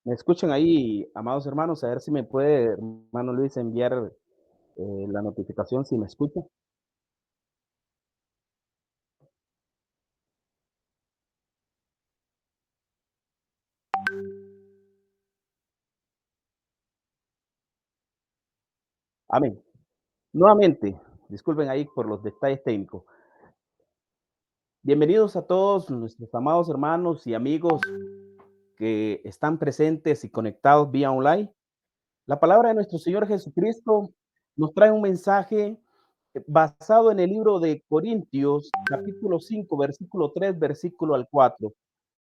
¿Me escuchan ahí, amados hermanos? A ver si me puede, hermano Luis, enviar la notificación si me escucha. Amén. Nuevamente, disculpen ahí por los detalles técnicos. Bienvenidos a todos nuestros amados hermanos y amigos que están presentes y conectados vía online. La palabra de nuestro Señor Jesucristo nos trae un mensaje basado en el libro de Corintios, capítulo 5, versículo 3, versículo al 4,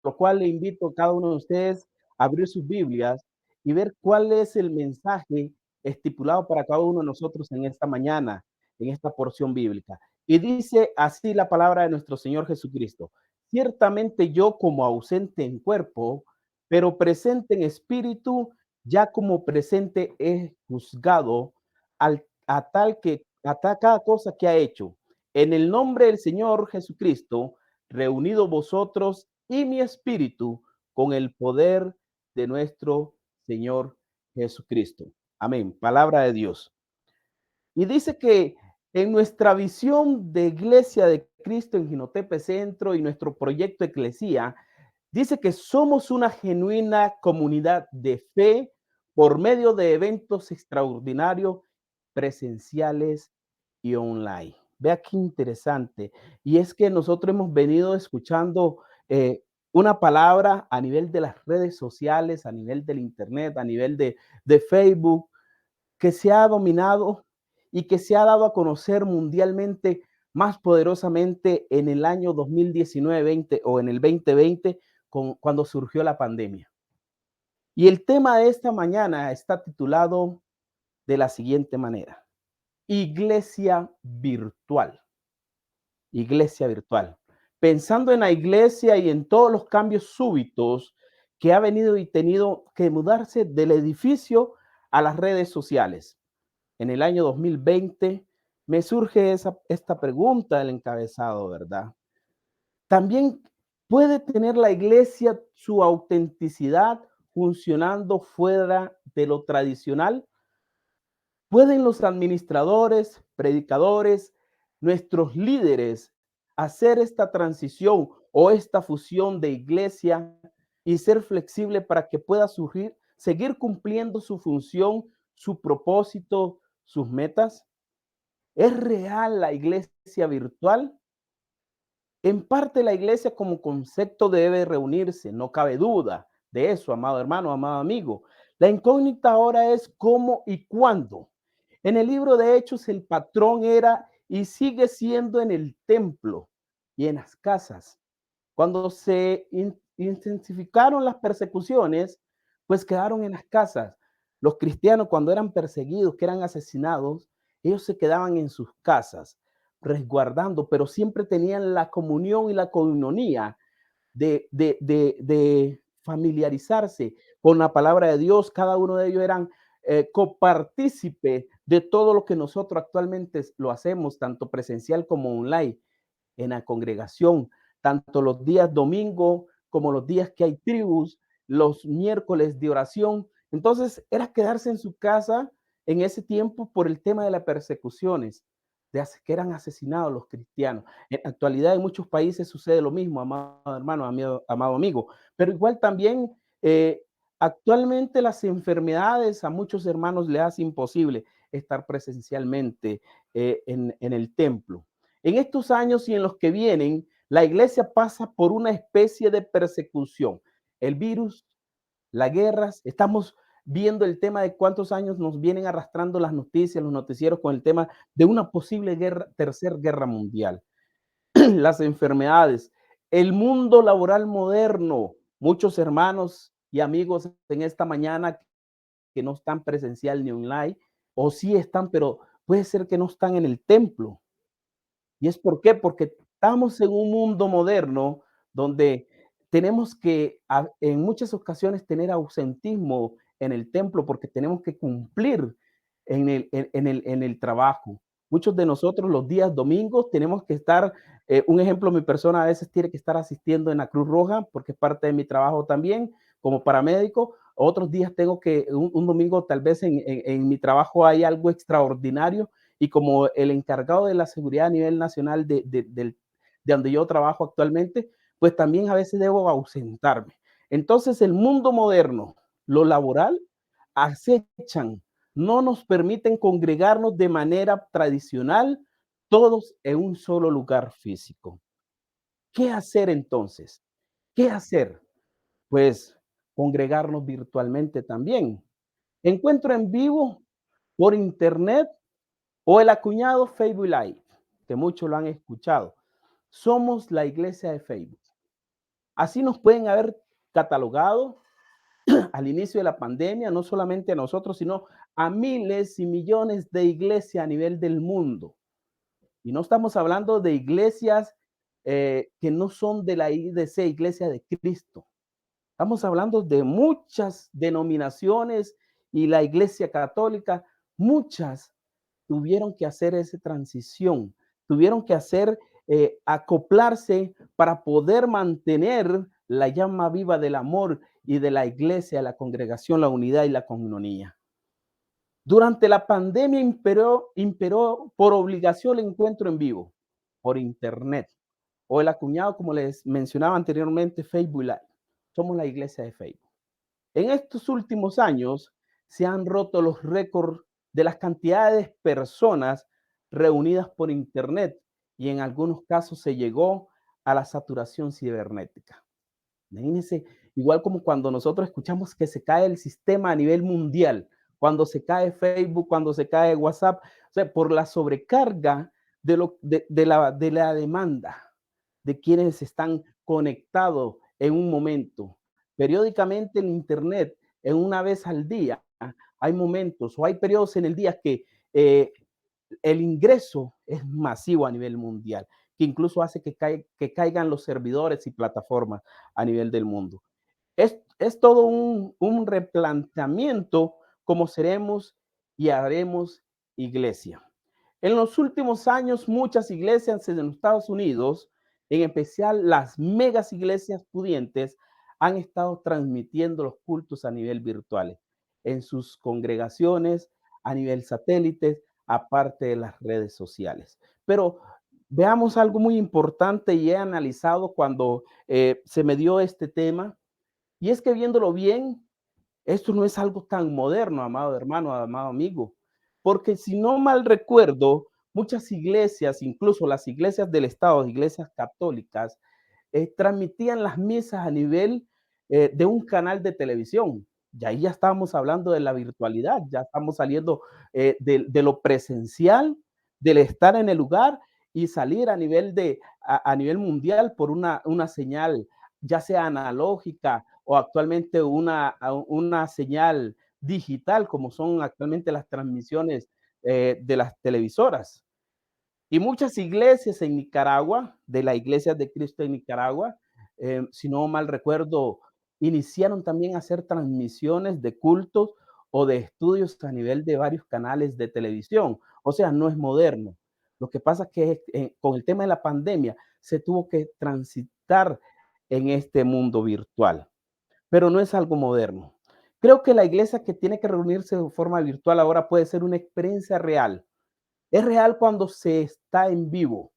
lo cual le invito a cada uno de ustedes a abrir sus Biblias y ver cuál es el mensaje estipulado para cada uno de nosotros en esta mañana, en esta porción bíblica. Y dice así la palabra de nuestro Señor Jesucristo: ciertamente yo como ausente en cuerpo, pero presente en espíritu, ya como presente he juzgado a tal que a cada cosa que ha hecho. En el nombre del Señor Jesucristo, reunido vosotros y mi espíritu con el poder de nuestro Señor Jesucristo. Amén. Palabra de Dios. Y dice que en nuestra visión de Iglesia de Cristo en Jinotepe Centro y nuestro proyecto Eclesía, dice que somos una genuina comunidad de fe por medio de eventos extraordinarios, presenciales y online. Vea qué interesante. Y es que nosotros hemos venido escuchando una palabra a nivel de las redes sociales, a nivel del Internet, a nivel de Facebook, que se ha dominado y que se ha dado a conocer mundialmente más poderosamente en el año 2019-20 o en el 2020, cuando surgió la pandemia. Y el tema de esta mañana está titulado de la siguiente manera: Iglesia virtual. Iglesia virtual. Pensando en la iglesia y en todos los cambios súbitos que ha venido y tenido que mudarse del edificio a las redes sociales. En el año 2020 me surge esta pregunta del encabezado, ¿verdad? También puede tener la iglesia su autenticidad funcionando fuera de lo tradicional. ¿Pueden los administradores, predicadores, nuestros líderes hacer esta transición o esta fusión de iglesia y ser flexible para que pueda surgir, seguir cumpliendo su función, su propósito, sus metas? ¿Es real la iglesia virtual? En parte la iglesia como concepto debe reunirse, no cabe duda de eso, amado hermano, amado amigo. La incógnita ahora es cómo y cuándo. En el libro de Hechos el patrón era y sigue siendo en el templo y en las casas. Cuando se intensificaron las persecuciones, pues quedaron en las casas. Los cristianos, cuando eran perseguidos, que eran asesinados, ellos se quedaban en sus casas, resguardando, pero siempre tenían la comunión y la coinonía de familiarizarse con la palabra de Dios. Cada uno de ellos eran copartícipe de todo lo que nosotros actualmente lo hacemos, tanto presencial como online, en la congregación, tanto los días domingo como los días que hay tribus, los miércoles de oración. Entonces era quedarse en su casa en ese tiempo por el tema de las persecuciones, de que eran asesinados los cristianos. En la actualidad en muchos países sucede lo mismo, amado hermano, amado amigo, pero igual también actualmente las enfermedades a muchos hermanos le hace imposible estar presencialmente en el templo. En estos años y en los que vienen, la iglesia pasa por una especie de persecución. El virus, las guerras, estamos viendo el tema de cuántos años nos vienen arrastrando las noticias, los noticieros con el tema de una posible guerra, tercera guerra mundial. Las enfermedades, el mundo laboral moderno, muchos hermanos y amigos en esta mañana que no están presencial ni online, o sí están, pero puede ser que no están en el templo. ¿Y es por qué? Porque estamos en un mundo moderno donde tenemos que, en muchas ocasiones, tener ausentismo en el templo porque tenemos que cumplir en el trabajo. Muchos de nosotros los días domingos tenemos que estar, un ejemplo, mi persona a veces tiene que estar asistiendo en la Cruz Roja porque es parte de mi trabajo también como paramédico, otros días tengo que, un domingo tal vez en mi trabajo hay algo extraordinario y como el encargado de la seguridad a nivel nacional de donde yo trabajo actualmente, pues también a veces debo ausentarme. Entonces el mundo moderno, lo laboral, acechan, no nos permiten congregarnos de manera tradicional, todos en un solo lugar físico. ¿Qué hacer entonces? ¿Qué hacer? Pues congregarnos virtualmente también. Encuentro en vivo por internet o el acuñado Facebook Live, que muchos lo han escuchado. Somos la iglesia de Facebook. Así nos pueden haber catalogado al inicio de la pandemia, no solamente a nosotros, sino a miles y millones de iglesias a nivel del mundo. Y no estamos hablando de iglesias que no son de la IDC, Iglesia de Cristo. Estamos hablando de muchas denominaciones y la Iglesia Católica, muchas tuvieron que hacer esa transición, tuvieron que hacer, acoplarse para poder mantener la llama viva del amor y de la iglesia, la congregación, la unidad y la comunionía. Durante la pandemia imperó por obligación el encuentro en vivo, por internet, o el acuñado, como les mencionaba anteriormente, Facebook Live. Somos la iglesia de Facebook. En estos últimos años se han roto los récords de las cantidades de personas reunidas por internet y en algunos casos se llegó a la saturación cibernética. Imagínense, igual como cuando nosotros escuchamos que se cae el sistema a nivel mundial, cuando se cae Facebook, cuando se cae WhatsApp, o sea, por la sobrecarga de la demanda de quienes están conectados en un momento. Periódicamente en Internet, en una vez al día, hay momentos o hay periodos en el día que el ingreso es masivo a nivel mundial, que incluso hace que caigan los servidores y plataformas a nivel del mundo. Es todo un replanteamiento como seremos y haremos iglesia. En los últimos años, muchas iglesias en los Estados Unidos, en especial las megas iglesias pudientes, han estado transmitiendo los cultos a nivel virtual, en sus congregaciones, a nivel satélites, aparte de las redes sociales. Pero veamos algo muy importante y he analizado cuando se me dio este tema, y es que viéndolo bien, esto no es algo tan moderno, amado hermano, amado amigo, porque si no mal recuerdo, muchas iglesias, incluso las iglesias del Estado, iglesias católicas, transmitían las misas a nivel de un canal de televisión. Y ahí ya estamos hablando de la virtualidad, ya estamos saliendo de lo presencial, del estar en el lugar y salir a nivel, a nivel mundial por una señal, ya sea analógica o actualmente una señal digital, como son actualmente las transmisiones de las televisoras. Y muchas iglesias en Nicaragua, de la Iglesia de Cristo en Nicaragua, si no mal recuerdo, iniciaron también a hacer transmisiones de cultos o de estudios a nivel de varios canales de televisión. O sea, no es moderno. Lo que pasa es que con el tema de la pandemia se tuvo que transitar en este mundo virtual, pero no es algo moderno. Creo que la iglesia que tiene que reunirse de forma virtual ahora puede ser una experiencia real. Es real cuando se está en vivo,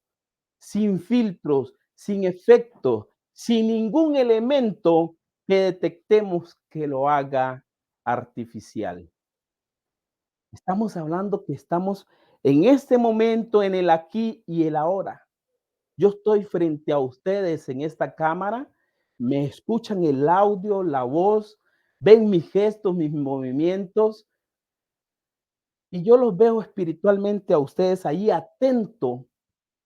sin filtros, sin efectos, sin ningún elemento que detectemos que lo haga artificial. Estamos hablando que estamos en este momento, en el aquí y el ahora. Yo estoy frente a ustedes en esta cámara, me escuchan el audio, la voz, ven mis gestos, mis movimientos, y yo los veo espiritualmente a ustedes ahí atento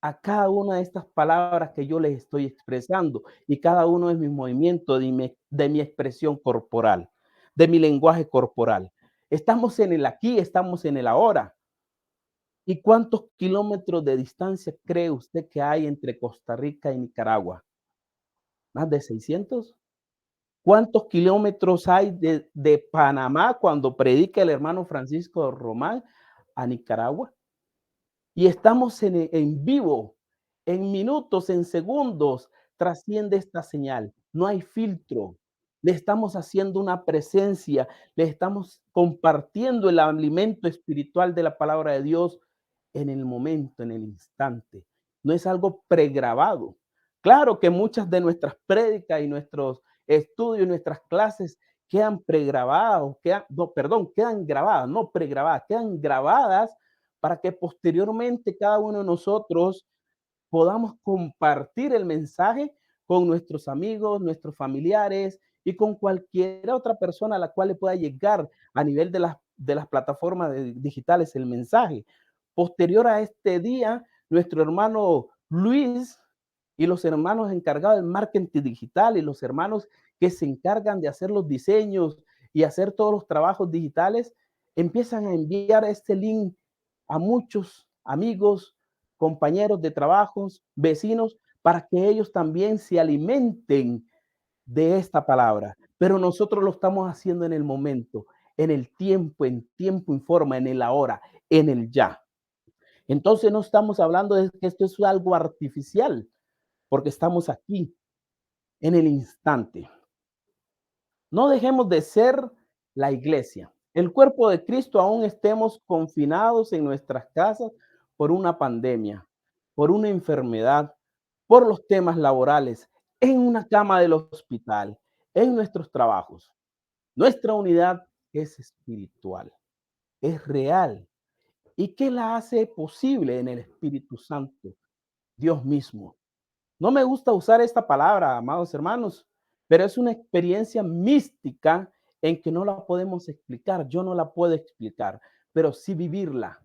a cada una de estas palabras que yo les estoy expresando y cada uno de mis movimientos, de mi expresión corporal, de mi lenguaje corporal. Estamos en el aquí, estamos en el ahora. ¿Y cuántos kilómetros de distancia cree usted que hay entre Costa Rica y Nicaragua? ¿Más de 600? ¿Cuántos kilómetros hay de Panamá cuando predica el hermano Francisco Román a Nicaragua? Y estamos en vivo, en minutos, en segundos, trasciende esta señal. No hay filtro. le estamos haciendo una presencia, le estamos compartiendo el alimento espiritual de la palabra de Dios en el momento, en el instante. No es algo pregrabado. Claro que muchas de nuestras prédicas y nuestros estudios, nuestras clases quedan pregrabadas, no, perdón, quedan grabadas, no pregrabadas, quedan grabadas para que posteriormente cada uno de nosotros podamos compartir el mensaje con nuestros amigos, nuestros familiares y con cualquier otra persona a la cual le pueda llegar a nivel de las plataformas digitales el mensaje. Posterior a este día, nuestro hermano Luis y los hermanos encargados del marketing digital y los hermanos que se encargan de hacer los diseños y hacer todos los trabajos digitales, empiezan a enviar este link a muchos amigos, compañeros de trabajos, vecinos, para que ellos también se alimenten de esta palabra. Pero nosotros lo estamos haciendo en el momento, en tiempo y forma, en el ahora, en el ya. Entonces no estamos hablando de que esto es algo artificial, porque estamos aquí, en el instante. No dejemos de ser la iglesia, el cuerpo de Cristo, aún estemos confinados en nuestras casas por una pandemia, por una enfermedad, por los temas laborales, en una cama del hospital, en nuestros trabajos. Nuestra unidad es espiritual, es real. ¿Y qué la hace posible en el Espíritu Santo? Dios mismo. No me gusta usar esta palabra, amados hermanos, pero es una experiencia mística en que no la podemos explicar. Yo no la puedo explicar, pero sí vivirla.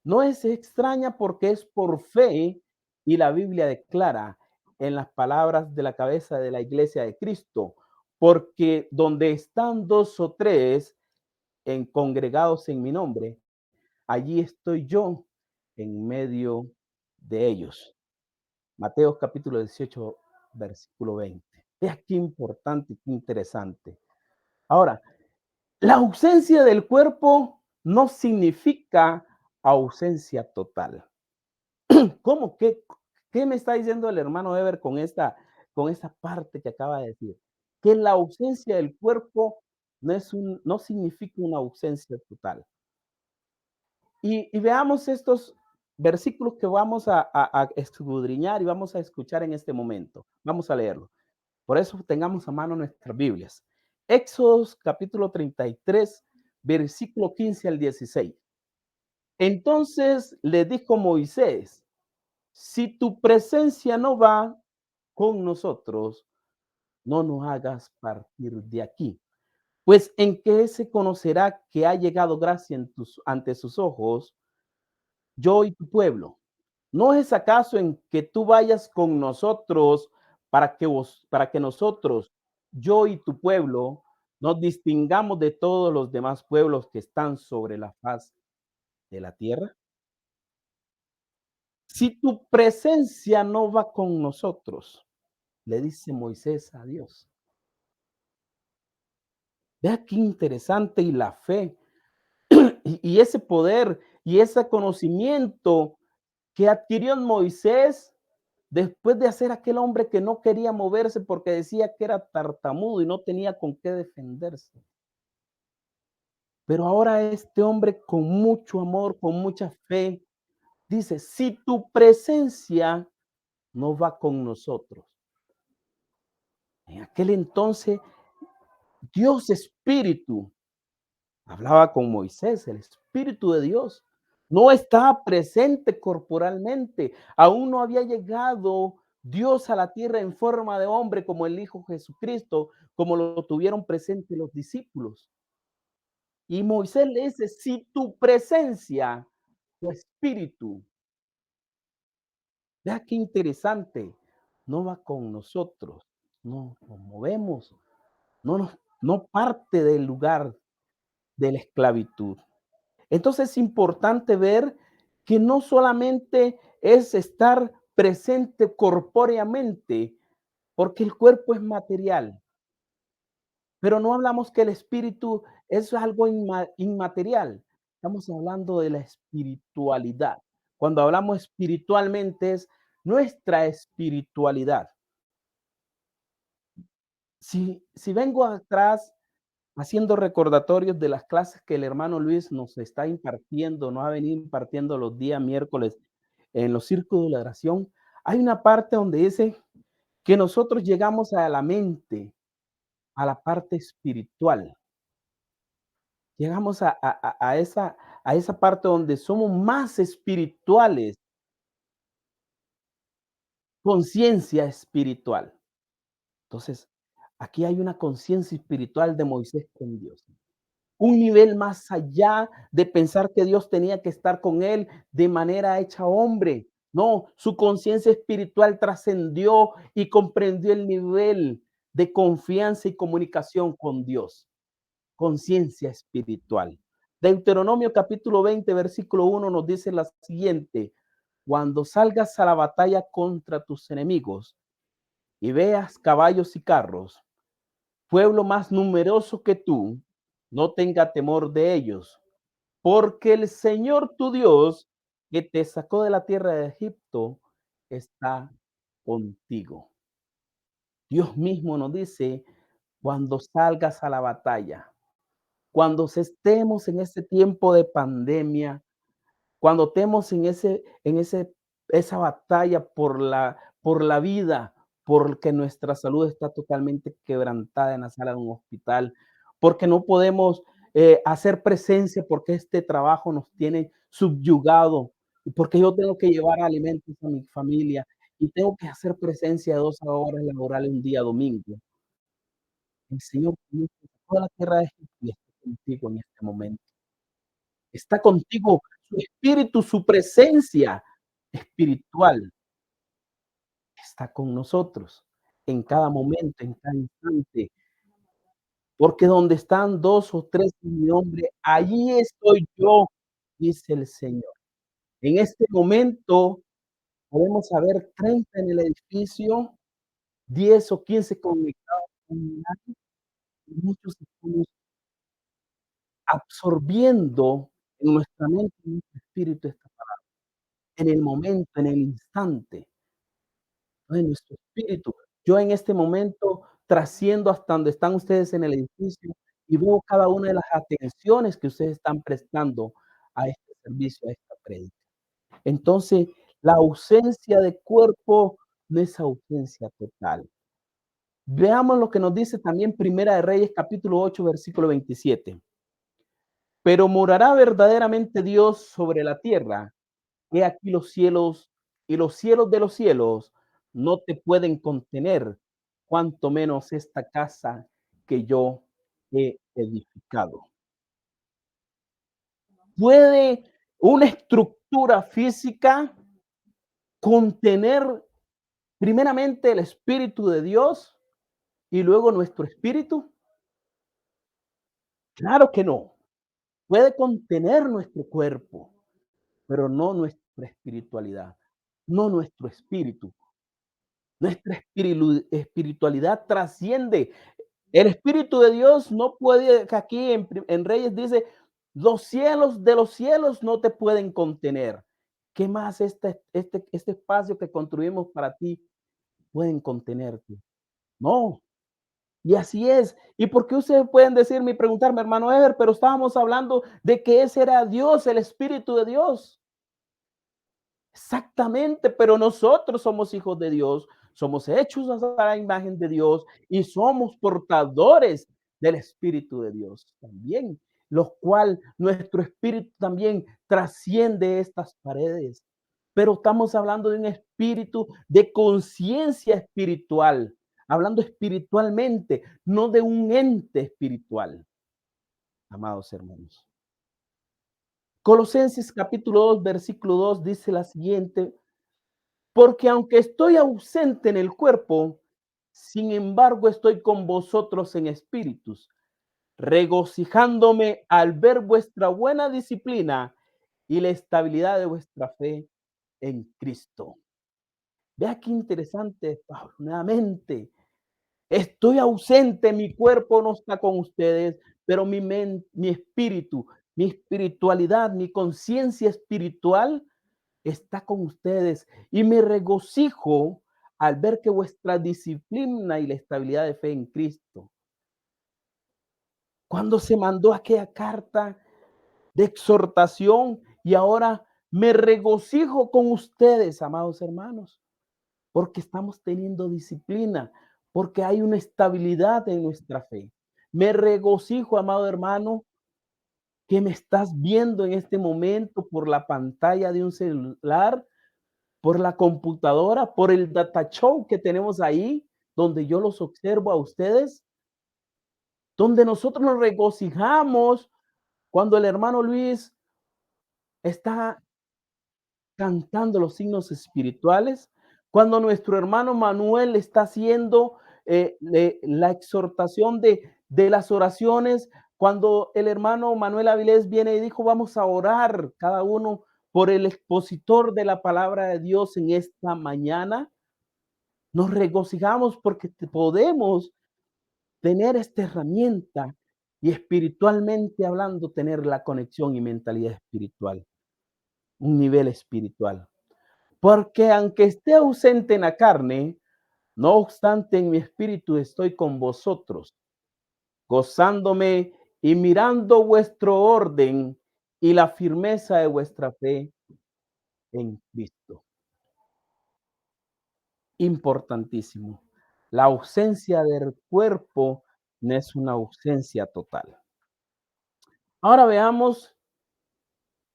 No es extraña porque es por fe y la Biblia declara en las palabras de la cabeza de la iglesia de Cristo, porque donde están dos o tres congregados en mi nombre, allí estoy yo en medio de ellos. Mateo capítulo 18, versículo 20. Vea qué importante, qué interesante. Ahora, la ausencia del cuerpo no significa ausencia total. ¿Cómo? ¿Qué me está diciendo el hermano Ever con esta parte que acaba de decir? Que la ausencia del cuerpo no significa una ausencia total. Y veamos estos versículos que vamos a escudriñar y vamos a escuchar en este momento. Vamos a leerlo. Por eso tengamos a mano nuestras Biblias. Éxodos capítulo 33, versículo 15 al 16. Entonces le dijo Moisés, si tu presencia no va con nosotros, no nos hagas partir de aquí. Pues en qué se conocerá que ha llegado gracia ante sus ojos, yo y tu pueblo. ¿No es acaso en que tú vayas con nosotros para que nosotros, yo y tu pueblo, nos distingamos de todos los demás pueblos que están sobre la faz de la tierra? Si tu presencia no va con nosotros, le dice Moisés a Dios. Vea qué interesante y la fe y ese poder y ese conocimiento que adquirió en Moisés después de hacer aquel hombre que no quería moverse porque decía que era tartamudo y no tenía con qué defenderse. Pero ahora este hombre con mucho amor, con mucha fe, dice, si tu presencia no va con nosotros. En aquel entonces, Dios Espíritu hablaba con Moisés, el Espíritu de Dios. No estaba presente corporalmente. Aún no había llegado Dios a la tierra en forma de hombre como el Hijo Jesucristo, como lo tuvieron presente los discípulos. Y Moisés le dice, si tu presencia, tu espíritu, vea qué interesante, no va con nosotros, no nos movemos, no parte del lugar de la esclavitud. Entonces es importante ver que no solamente es estar presente corpóreamente, porque el cuerpo es material, pero no hablamos que el espíritu es algo inmaterial. Estamos hablando de la espiritualidad. Cuando hablamos espiritualmente es nuestra espiritualidad. Si vengo atrás haciendo recordatorios de las clases que el hermano Luis nos está impartiendo, nos ha venido impartiendo los días miércoles en los círculos de oración, hay una parte donde dice que nosotros llegamos a la mente, a la parte espiritual. Llegamos a esa parte donde somos más espirituales, conciencia espiritual. Entonces, aquí hay una conciencia espiritual de Moisés con Dios. Un nivel más allá de pensar que Dios tenía que estar con él de manera hecha hombre. No, su conciencia espiritual trascendió y comprendió el nivel de confianza y comunicación con Dios. Conciencia espiritual. Deuteronomio capítulo 20, versículo 1 nos dice la siguiente: cuando salgas a la batalla contra tus enemigos y veas caballos y carros, pueblo más numeroso que tú, no tenga temor de ellos, porque el Señor tu Dios, que te sacó de la tierra de Egipto, está contigo. Dios mismo nos dice, cuando salgas a la batalla, cuando estemos en ese tiempo de pandemia, cuando estemos en esa batalla por la vida, porque nuestra salud está totalmente quebrantada en la sala de un hospital, porque no podemos hacer presencia, porque este trabajo nos tiene subyugado, y porque yo tengo que llevar alimentos a mi familia y tengo que hacer presencia de 2 horas laborales un día domingo. El Señor te sacó de la tierra de Egipto y está contigo en este momento. Está contigo su espíritu, su presencia espiritual está con nosotros en cada momento, en cada instante, porque donde están 2 o 3 en mi nombre, allí estoy yo, dice el Señor. En este momento podemos haber 30 en el edificio, 10 o 15 conectados online, y muchos estamos absorbiendo en nuestra mente, en nuestro espíritu esta en el momento, en el instante. Ay, nuestro espíritu. Yo en este momento trasciendo hasta donde están ustedes en el edificio y veo cada una de las atenciones que ustedes están prestando a este servicio, a esta prédica. Entonces, la ausencia de cuerpo no es ausencia total. Veamos lo que nos dice también Primera de Reyes, capítulo 8 versículo 27. Pero morará verdaderamente Dios sobre la tierra. He aquí los cielos y los cielos de los cielos no te pueden contener, cuanto menos esta casa que yo he edificado. ¿Puede una estructura física contener primeramente el Espíritu de Dios y luego nuestro espíritu? Claro que no. Puede contener nuestro cuerpo, pero no nuestra espiritualidad, no nuestro espíritu. Nuestra espiritualidad trasciende. El Espíritu de Dios no puede, que aquí en Reyes dice, los cielos de los cielos no te pueden contener. ¿Qué más este espacio que construimos para ti pueden contenerte? No, y así es. ¿Y por qué ustedes pueden decirme y preguntarme, hermano Ever, pero estábamos hablando de que ese era Dios, el Espíritu de Dios? Exactamente, pero nosotros somos hijos de Dios, somos hechos a la imagen de Dios y somos portadores del Espíritu de Dios también, lo cual nuestro espíritu también trasciende estas paredes. Pero estamos hablando de un espíritu de conciencia espiritual, hablando espiritualmente, no de un ente espiritual, amados hermanos. Colosenses capítulo 2, versículo 2 dice la siguiente: porque aunque estoy ausente en el cuerpo, sin embargo estoy con vosotros en espíritus, regocijándome al ver vuestra buena disciplina y la estabilidad de vuestra fe en Cristo. Vea qué interesante, Pablo, nuevamente. Estoy ausente, mi cuerpo no está con ustedes, pero mi espíritu, mi espiritualidad, mi conciencia espiritual está con ustedes y me regocijo al ver que vuestra disciplina y la estabilidad de fe en Cristo, cuando se mandó aquella carta de exhortación y ahora me regocijo con ustedes, amados hermanos, porque estamos teniendo disciplina, porque hay una estabilidad en nuestra fe. Me regocijo, amado hermano, que me estás viendo en este momento por la pantalla de un celular, por la computadora, por el data show que tenemos ahí, donde yo los observo a ustedes, donde nosotros nos regocijamos cuando el hermano Luis está cantando los signos espirituales, cuando nuestro hermano Manuel está haciendo la exhortación de las oraciones, cuando el hermano Manuel Avilés viene y dijo, vamos a orar cada uno por el expositor de la palabra de Dios en esta mañana, nos regocijamos porque podemos tener esta herramienta y espiritualmente hablando, tener la conexión y mentalidad espiritual, un nivel espiritual. Porque aunque esté ausente en la carne, no obstante en mi espíritu estoy con vosotros, gozándome y mirando vuestro orden y la firmeza de vuestra fe en Cristo. Importantísimo. La ausencia del cuerpo no es una ausencia total. Ahora veamos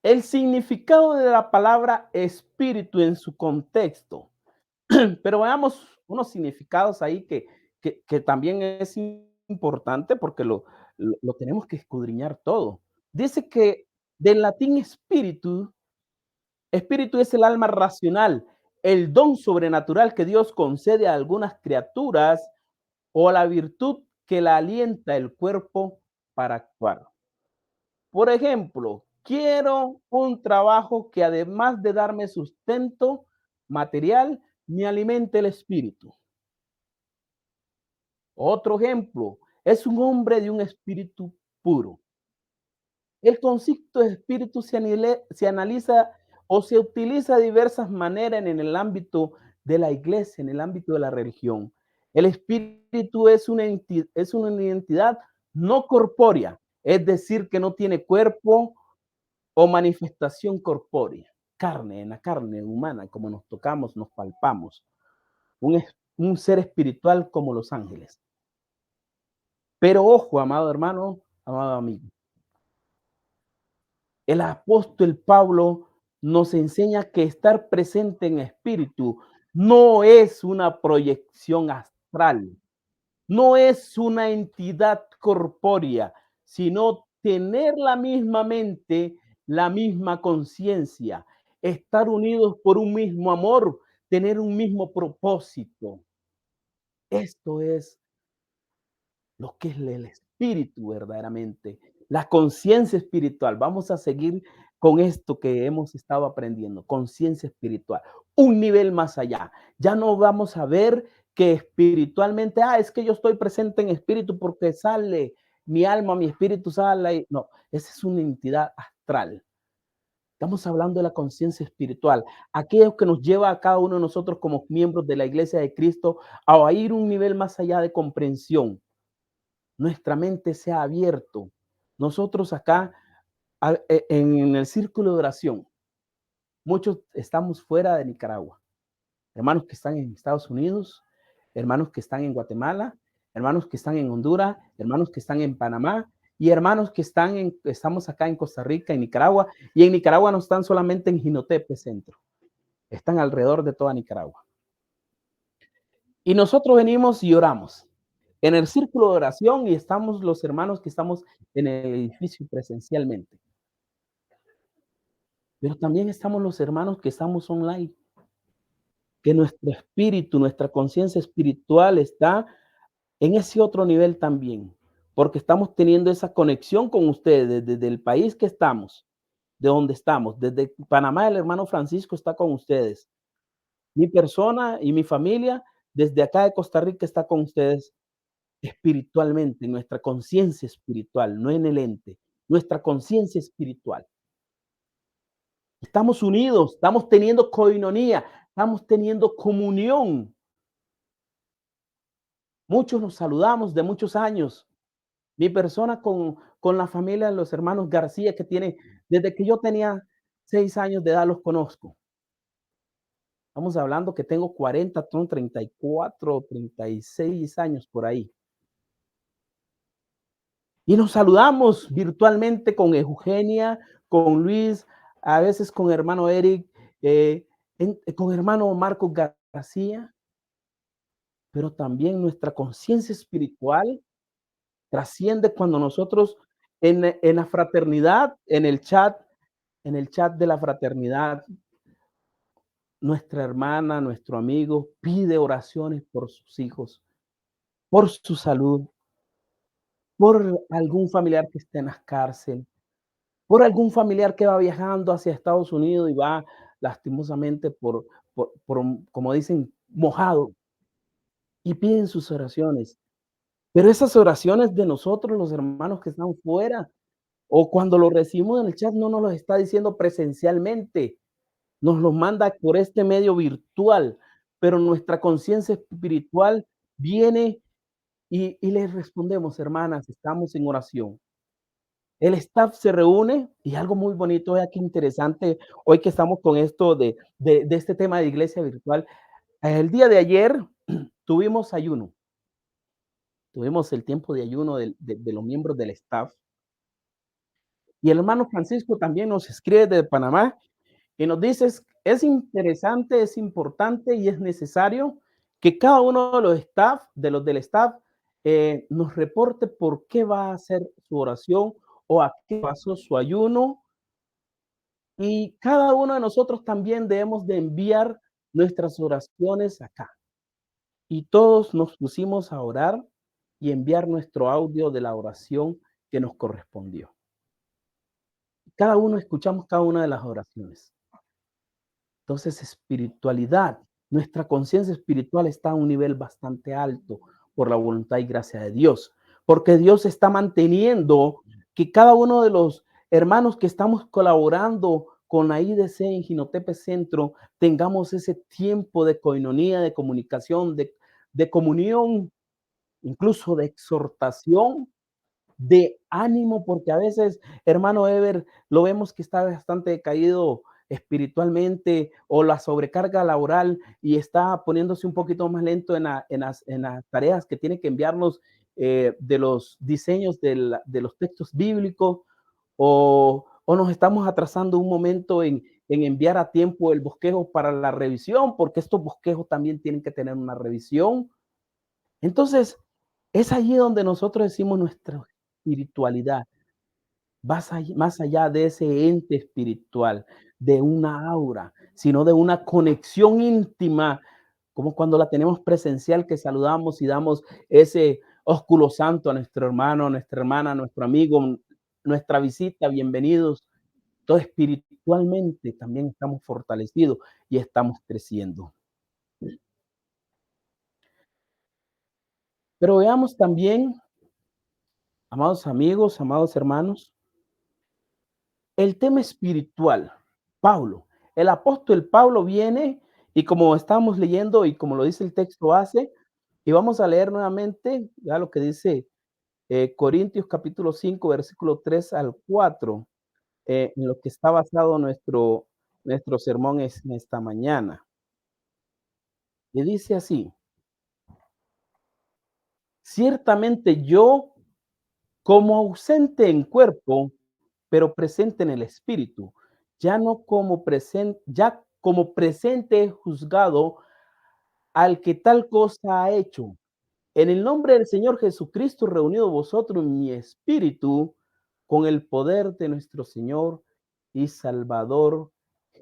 el significado de la palabra espíritu en su contexto. Pero veamos unos significados ahí que también es importante porque lo tenemos que escudriñar todo. Dice que del latín espíritu, espíritu es el alma racional, el don sobrenatural que Dios concede a algunas criaturas o la virtud que la alienta el cuerpo para actuar. Por ejemplo, quiero un trabajo que además de darme sustento material, me alimente el espíritu. Otro ejemplo, es un hombre de un espíritu puro. El concepto de espíritu se analiza o se utiliza de diversas maneras en el ámbito de la iglesia, en el ámbito de la religión. El espíritu es una identidad no corpórea, es decir, que no tiene cuerpo o manifestación corpórea, carne, en la carne humana, como nos tocamos, nos palpamos. Un ser espiritual como los ángeles. Pero ojo, amado hermano, amado amigo, el apóstol Pablo nos enseña que estar presente en espíritu no es una proyección astral, no es una entidad corpórea, sino tener la misma mente, la misma conciencia, estar unidos por un mismo amor, tener un mismo propósito. Esto es lo que es el espíritu verdaderamente, la conciencia espiritual. Vamos a seguir con esto que hemos estado aprendiendo, conciencia espiritual, un nivel más allá. Ya no vamos a ver que espiritualmente, es que yo estoy presente en espíritu porque sale mi alma, mi espíritu sale. No, esa es una entidad astral. Estamos hablando de la conciencia espiritual, aquello que nos lleva a cada uno de nosotros como miembros de la Iglesia de Cristo a ir un nivel más allá de comprensión, nuestra mente se ha abierto. Nosotros acá en el círculo de oración, muchos estamos fuera de Nicaragua, hermanos que están en Estados Unidos, hermanos que están en Guatemala, hermanos que están en Honduras, hermanos que están en Panamá y hermanos que estamos acá en Costa Rica, en Nicaragua, y en Nicaragua no están solamente en Jinotepe Centro, están alrededor de toda Nicaragua. Y nosotros venimos y oramos en el círculo de oración y estamos los hermanos que estamos en el edificio presencialmente. Pero también estamos los hermanos que estamos online, que nuestro espíritu, nuestra conciencia espiritual está en ese otro nivel también, porque estamos teniendo esa conexión con ustedes desde el país que estamos, de donde estamos. Desde Panamá, el hermano Francisco está con ustedes. Mi persona y mi familia, desde acá de Costa Rica, está con ustedes espiritualmente, nuestra conciencia espiritual, no en el ente, nuestra conciencia espiritual. Estamos unidos, estamos teniendo coinonía, estamos teniendo comunión. Muchos nos saludamos de muchos años. Mi persona con la familia de los hermanos García, que tiene, desde que yo tenía 6 años de edad los conozco. Estamos hablando que tengo 40, son 34, 36 años por ahí. Y nos saludamos virtualmente con Eugenia, con Luis, a veces con hermano Eric, con hermano Marcos García, pero también nuestra conciencia espiritual trasciende cuando nosotros en la fraternidad, en el chat de la fraternidad, nuestra hermana, nuestro amigo pide oraciones por sus hijos, por su salud, por algún familiar que esté en la cárcel, por algún familiar que va viajando hacia Estados Unidos y va lastimosamente como dicen, mojado, y piden sus oraciones. Pero esas oraciones de nosotros, los hermanos que están fuera, o cuando lo recibimos en el chat, no nos lo está diciendo presencialmente, nos los manda por este medio virtual, pero nuestra conciencia espiritual viene y les respondemos, hermanas, estamos en oración. El staff se reúne y algo muy bonito, vea qué interesante, hoy que estamos con esto de este tema de iglesia virtual. El día de ayer tuvimos ayuno, tuvimos el tiempo de ayuno de los miembros del staff. Y el hermano Francisco también nos escribe de Panamá y nos dice, es interesante, es importante y es necesario que cada uno de los staff, de los del staff, nos reporte por qué va a hacer su oración o a qué pasó su ayuno. Y cada uno de nosotros también debemos de enviar nuestras oraciones acá. Y todos nos pusimos a orar y enviar nuestro audio de la oración que nos correspondió. Cada uno escuchamos cada una de las oraciones. Entonces, espiritualidad, nuestra conciencia espiritual está a un nivel bastante alto por la voluntad y gracia de Dios, porque Dios está manteniendo que cada uno de los hermanos que estamos colaborando con la IDC en Jinotepe Centro tengamos ese tiempo de coinonía, de comunicación, de comunión, incluso de exhortación, de ánimo, porque a veces, hermano Ever, lo vemos que está bastante decaído espiritualmente o la sobrecarga laboral y está poniéndose un poquito más lento en las tareas que tiene que enviarnos de los diseños de los textos bíblicos o nos estamos atrasando un momento en enviar a tiempo el bosquejo para la revisión, porque estos bosquejos también tienen que tener una revisión. Entonces, es allí donde nosotros decimos nuestra espiritualidad, más allá de ese ente espiritual, de una aura, sino de una conexión íntima, como cuando la tenemos presencial, que saludamos y damos ese ósculo santo a nuestro hermano, a nuestra hermana, a nuestro amigo, nuestra visita, bienvenidos. Todo espiritualmente también estamos fortalecidos y estamos creciendo. Pero veamos también, amados amigos, amados hermanos, el tema espiritual. Pablo, el apóstol Pablo viene y como estamos leyendo y como lo dice el texto hace, y vamos a leer nuevamente ya lo que dice Corintios capítulo 5, versículo 3 al 4, en lo que está basado nuestro sermón en esta mañana. Y dice así, ciertamente yo como ausente en cuerpo, pero presente en el espíritu, ya como presente he juzgado al que tal cosa ha hecho. En el nombre del Señor Jesucristo, reunido vosotros en mi espíritu, con el poder de nuestro Señor y Salvador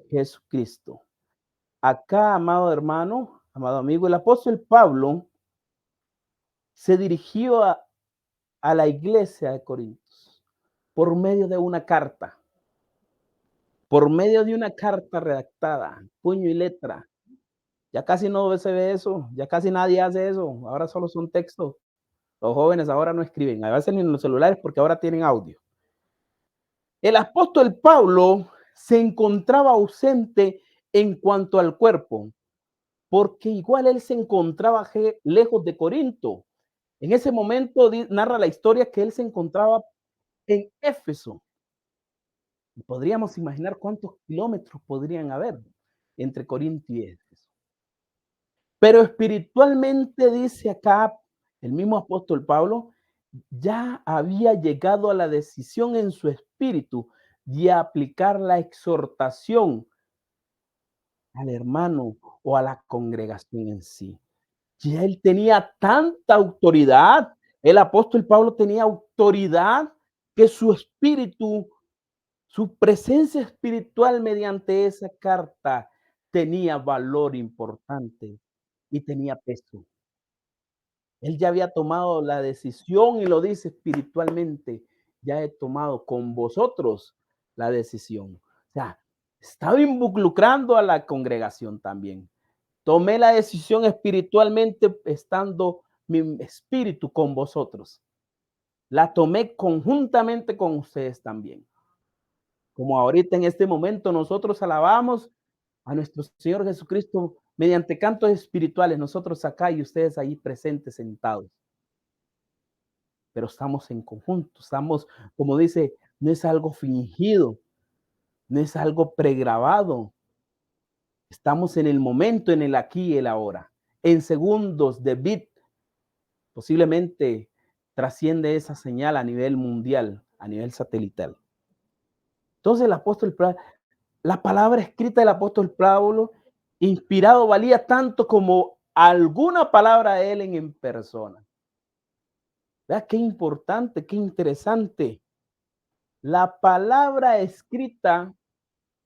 Jesucristo. Acá, amado hermano, amado amigo, el apóstol Pablo se dirigió a la iglesia de Corintios por medio de una carta, por medio de una carta redactada, puño y letra. Ya casi no se ve eso, ya casi nadie hace eso, ahora solo son textos. Los jóvenes ahora no escriben, a veces ni en los celulares porque ahora tienen audio. El apóstol Pablo se encontraba ausente en cuanto al cuerpo, porque igual él se encontraba lejos de Corinto. En ese momento narra la historia que él se encontraba en Éfeso. Y podríamos imaginar cuántos kilómetros podrían haber entre Corinto y Éfeso. Pero espiritualmente dice acá el mismo apóstol Pablo, ya había llegado a la decisión en su espíritu de aplicar la exhortación al hermano o a la congregación en sí. Ya él tenía tanta autoridad, el apóstol Pablo tenía autoridad que su espíritu, su presencia espiritual mediante esa carta tenía valor importante y tenía peso. Él ya había tomado la decisión y lo dice espiritualmente, ya he tomado con vosotros la decisión. O sea, estaba involucrando a la congregación también. Tomé la decisión espiritualmente estando mi espíritu con vosotros. La tomé conjuntamente con ustedes también. Como ahorita en este momento nosotros alabamos a nuestro Señor Jesucristo mediante cantos espirituales, nosotros acá y ustedes ahí presentes, sentados. Pero estamos en conjunto, estamos, como dice, no es algo fingido, no es algo pregrabado, estamos en el momento, en el aquí y el ahora, en segundos de bit, posiblemente trasciende esa señal a nivel mundial, a nivel satelital. Entonces el apóstol, la palabra escrita del apóstol Pablo, inspirado, valía tanto como alguna palabra de él en persona. Vea qué importante, qué interesante. La palabra escrita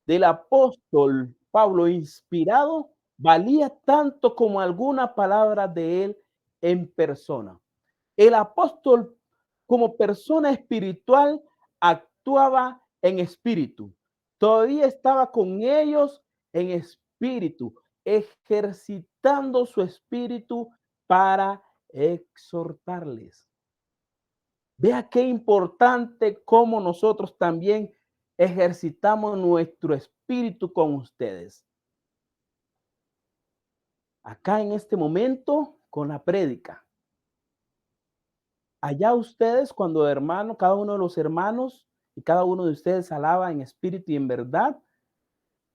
del apóstol Pablo inspirado valía tanto como alguna palabra de él en persona. El apóstol como persona espiritual actuaba en espíritu. Todavía estaba con ellos en espíritu, ejercitando su espíritu para exhortarles. Vea qué importante cómo nosotros también ejercitamos nuestro espíritu con ustedes. Acá en este momento con la prédica. Allá ustedes cuando hermano, cada uno de los hermanos y cada uno de ustedes alaba en espíritu y en verdad.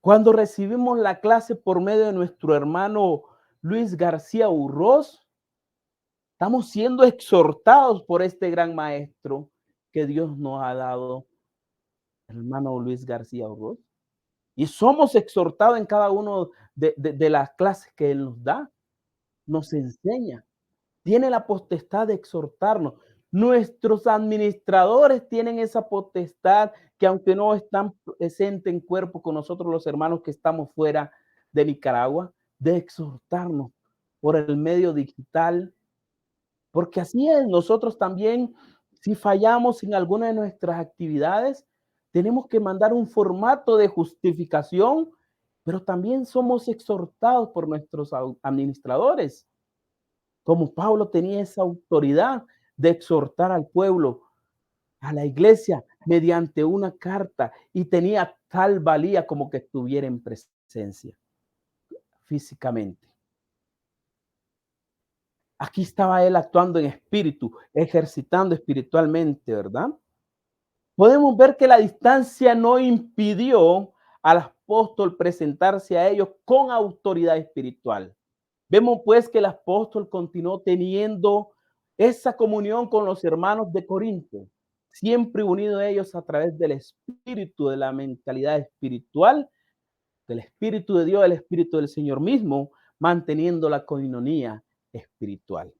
Cuando recibimos la clase por medio de nuestro hermano Luis García Urroz, estamos siendo exhortados por este gran maestro que Dios nos ha dado, hermano Luis García Urroz. Y somos exhortados en cada uno de las clases que Él nos da, nos enseña. Tiene la potestad de exhortarnos. Nuestros administradores tienen esa potestad que aunque no están presentes en cuerpo con nosotros los hermanos que estamos fuera de Nicaragua, de exhortarnos por el medio digital, porque así es, nosotros también, si fallamos en alguna de nuestras actividades, tenemos que mandar un formato de justificación, pero también somos exhortados por nuestros administradores. Como Pablo tenía esa autoridad de exhortar al pueblo, a la iglesia, mediante una carta, y tenía tal valía como que estuviera en presencia físicamente. Aquí estaba él actuando en espíritu, ejercitando espiritualmente, ¿verdad? Podemos ver que la distancia no impidió al apóstol presentarse a ellos con autoridad espiritual. Vemos pues que el apóstol continuó teniendo esa comunión con los hermanos de Corinto, siempre unido a ellos a través del espíritu, de la mentalidad espiritual, del espíritu de Dios, el espíritu del Señor mismo, manteniendo la coinonía espiritual.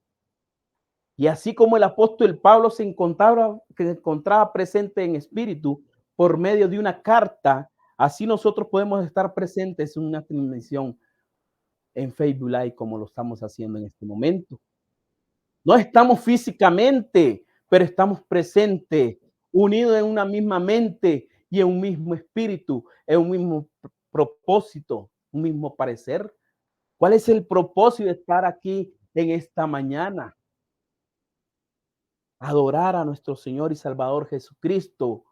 Y así como el apóstol Pablo se encontraba presente en espíritu por medio de una carta, así nosotros podemos estar presentes en una transmisión en Facebook Live como lo estamos haciendo en este momento. No estamos físicamente, pero estamos presentes, unidos en una misma mente y en un mismo espíritu, en un mismo propósito, un mismo parecer. ¿Cuál es el propósito de estar aquí en esta mañana? Adorar a nuestro Señor y Salvador Jesucristo,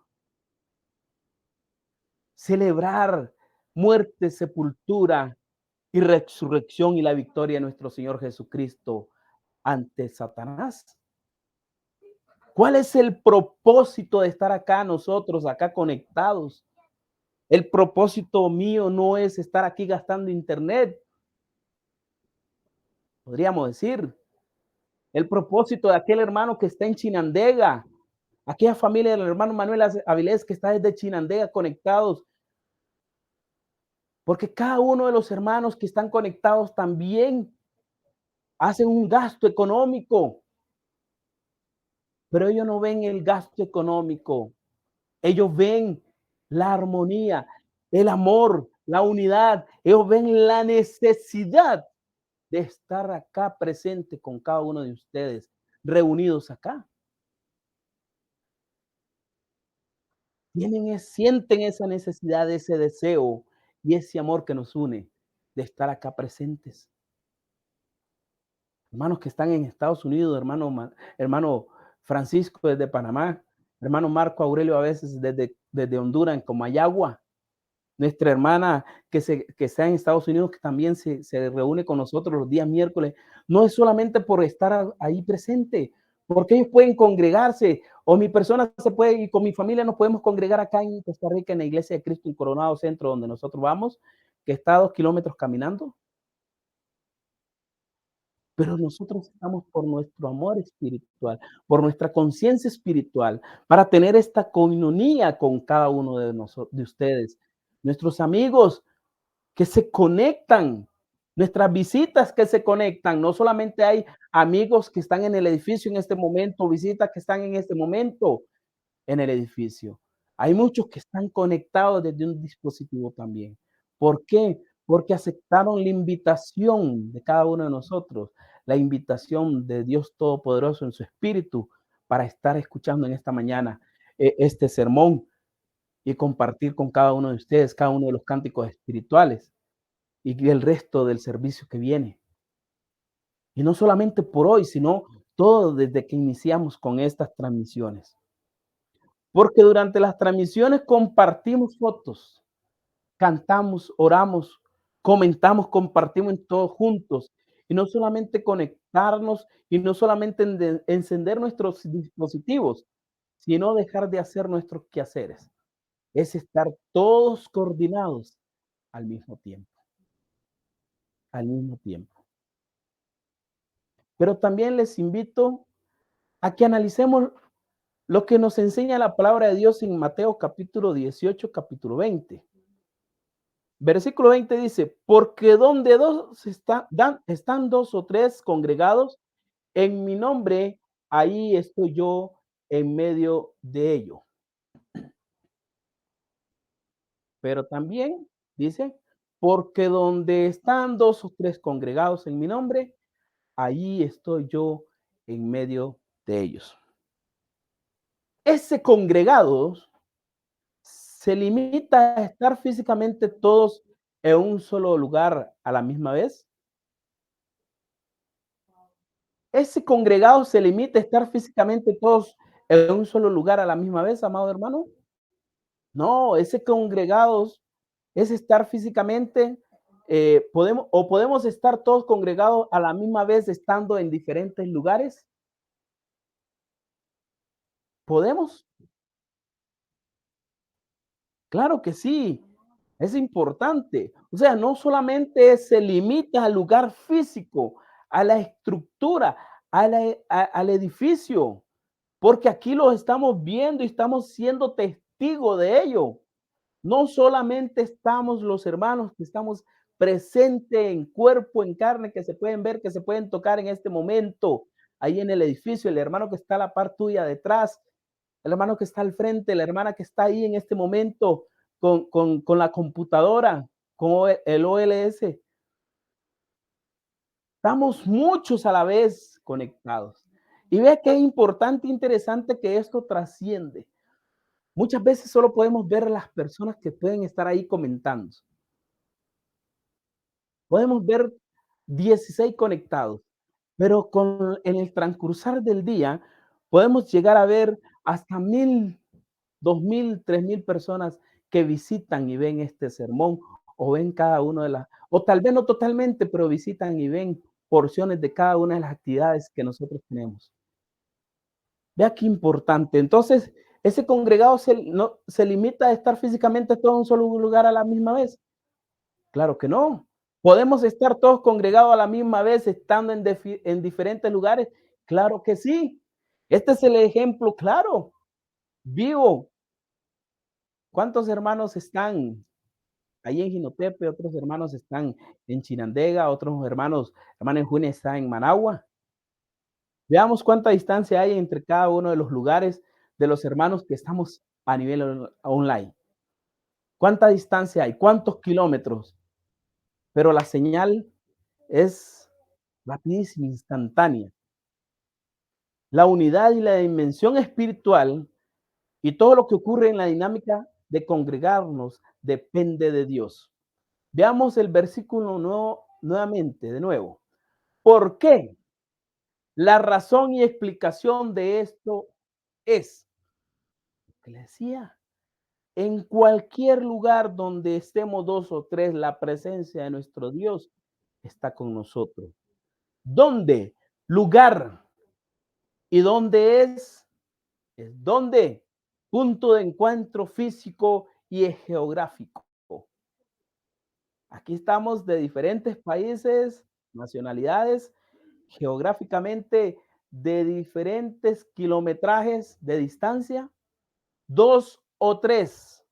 celebrar muerte, sepultura y resurrección y la victoria de nuestro Señor Jesucristo ante Satanás. ¿Cuál es el propósito de estar acá nosotros, acá conectados? El propósito mío no es estar aquí gastando internet, podríamos decir. El propósito de aquel hermano que está en Chinandega, aquella familia del hermano Manuel Avilés que está desde Chinandega conectados, porque cada uno de los hermanos que están conectados también hacen un gasto económico, pero ellos no ven el gasto económico, ellos ven la armonía, el amor, la unidad, ellos ven la necesidad de estar acá presente con cada uno de ustedes, reunidos acá. Sienten esa necesidad, ese deseo y ese amor que nos une de estar acá presentes. Hermanos que están en Estados Unidos, hermano Francisco desde Panamá, hermano Marco Aurelio a veces desde Honduras, en Comayagua, nuestra hermana que está en Estados Unidos, que también se reúne con nosotros los días miércoles, no es solamente por estar ahí presente, porque ellos pueden congregarse, o mi persona se puede, y con mi familia nos podemos congregar acá en Costa Rica, en la Iglesia de Cristo en Coronado Centro, donde nosotros vamos, que está a 2 kilómetros caminando, pero nosotros estamos por nuestro amor espiritual, por nuestra conciencia espiritual, para tener esta coinonía con cada uno de ustedes, nuestros amigos, que se conectan, nuestras visitas que se conectan. No solamente hay amigos que están en el edificio en este momento, visitas que están en este momento en el edificio. Hay muchos que están conectados desde un dispositivo también. ¿Por qué? Porque aceptaron la invitación de cada uno de nosotros, la invitación de Dios Todopoderoso en su espíritu para estar escuchando en esta mañana este sermón y compartir con cada uno de ustedes cada uno de los cánticos espirituales y el resto del servicio que viene. Y no solamente por hoy, sino todo desde que iniciamos con estas transmisiones. Porque durante las transmisiones compartimos fotos, cantamos, oramos, comentamos, compartimos en todos juntos. Y no solamente conectarnos y no solamente encender nuestros dispositivos, sino dejar de hacer nuestros quehaceres. Es estar todos coordinados al mismo tiempo, al mismo tiempo. Pero también les invito a que analicemos lo que nos enseña la palabra de Dios en Mateo capítulo 18, capítulo 20. Versículo 20 dice, porque donde están dos o tres congregados en mi nombre, ahí estoy yo en medio de ellos. Pero también dice, porque donde están dos o tres congregados en mi nombre, ahí estoy yo en medio de ellos. Ese congregados se limita a estar físicamente todos en un solo lugar a la misma vez. Ese congregado se limita a estar físicamente todos en un solo lugar a la misma vez, amado hermano. No, ese congregados es estar físicamente, podemos estar todos congregados a la misma vez estando en diferentes lugares. ¿Podemos? Claro que sí, es importante. O sea, no solamente se limita al lugar físico, a la estructura, al edificio, porque aquí lo estamos viendo y estamos siendo testigos de ello. No solamente estamos los hermanos que estamos presentes en cuerpo, en carne, que se pueden ver, que se pueden tocar en este momento, ahí en el edificio, el hermano que está a la par tuya detrás, el hermano que está al frente, la hermana que está ahí en este momento con la computadora, con el OLS. Estamos muchos a la vez conectados. Y vea qué importante e interesante que esto trasciende. Muchas veces solo podemos ver a las personas que pueden estar ahí comentando. Podemos ver 16 conectados, pero en el transcursar del día podemos llegar a ver hasta 1000, 2000, 3000 personas que visitan y ven este sermón o ven cada una de las, o tal vez no totalmente, pero visitan y ven porciones de cada una de las actividades que nosotros tenemos. Vea qué importante. Entonces, ese congregado no, se limita a estar físicamente todos en un solo lugar a la misma vez. Claro que no. ¿Podemos estar todos congregados a la misma vez estando en diferentes lugares? Claro que sí. Este es el ejemplo claro, vivo. ¿Cuántos hermanos están ahí en Jinotepe? Otros hermanos están en Chinandega, otros hermanos, hermano Junia está en Managua. Veamos cuánta distancia hay entre cada uno de los lugares de los hermanos que estamos a nivel online. ¿Cuánta distancia hay? ¿Cuántos kilómetros? Pero la señal es rapidísima, instantánea. La unidad y la dimensión espiritual y todo lo que ocurre en la dinámica de congregarnos depende de Dios. Veamos el versículo nuevamente, de nuevo. ¿Por qué? La razón y explicación de esto es, que le decía, en cualquier lugar donde estemos dos o tres, la presencia de nuestro Dios está con nosotros. ¿Dónde? Lugar. ¿Y dónde es? Es donde punto de encuentro físico y geográfico. Aquí estamos de diferentes países, nacionalidades, geográficamente de diferentes kilometrajes de distancia, dos o tres.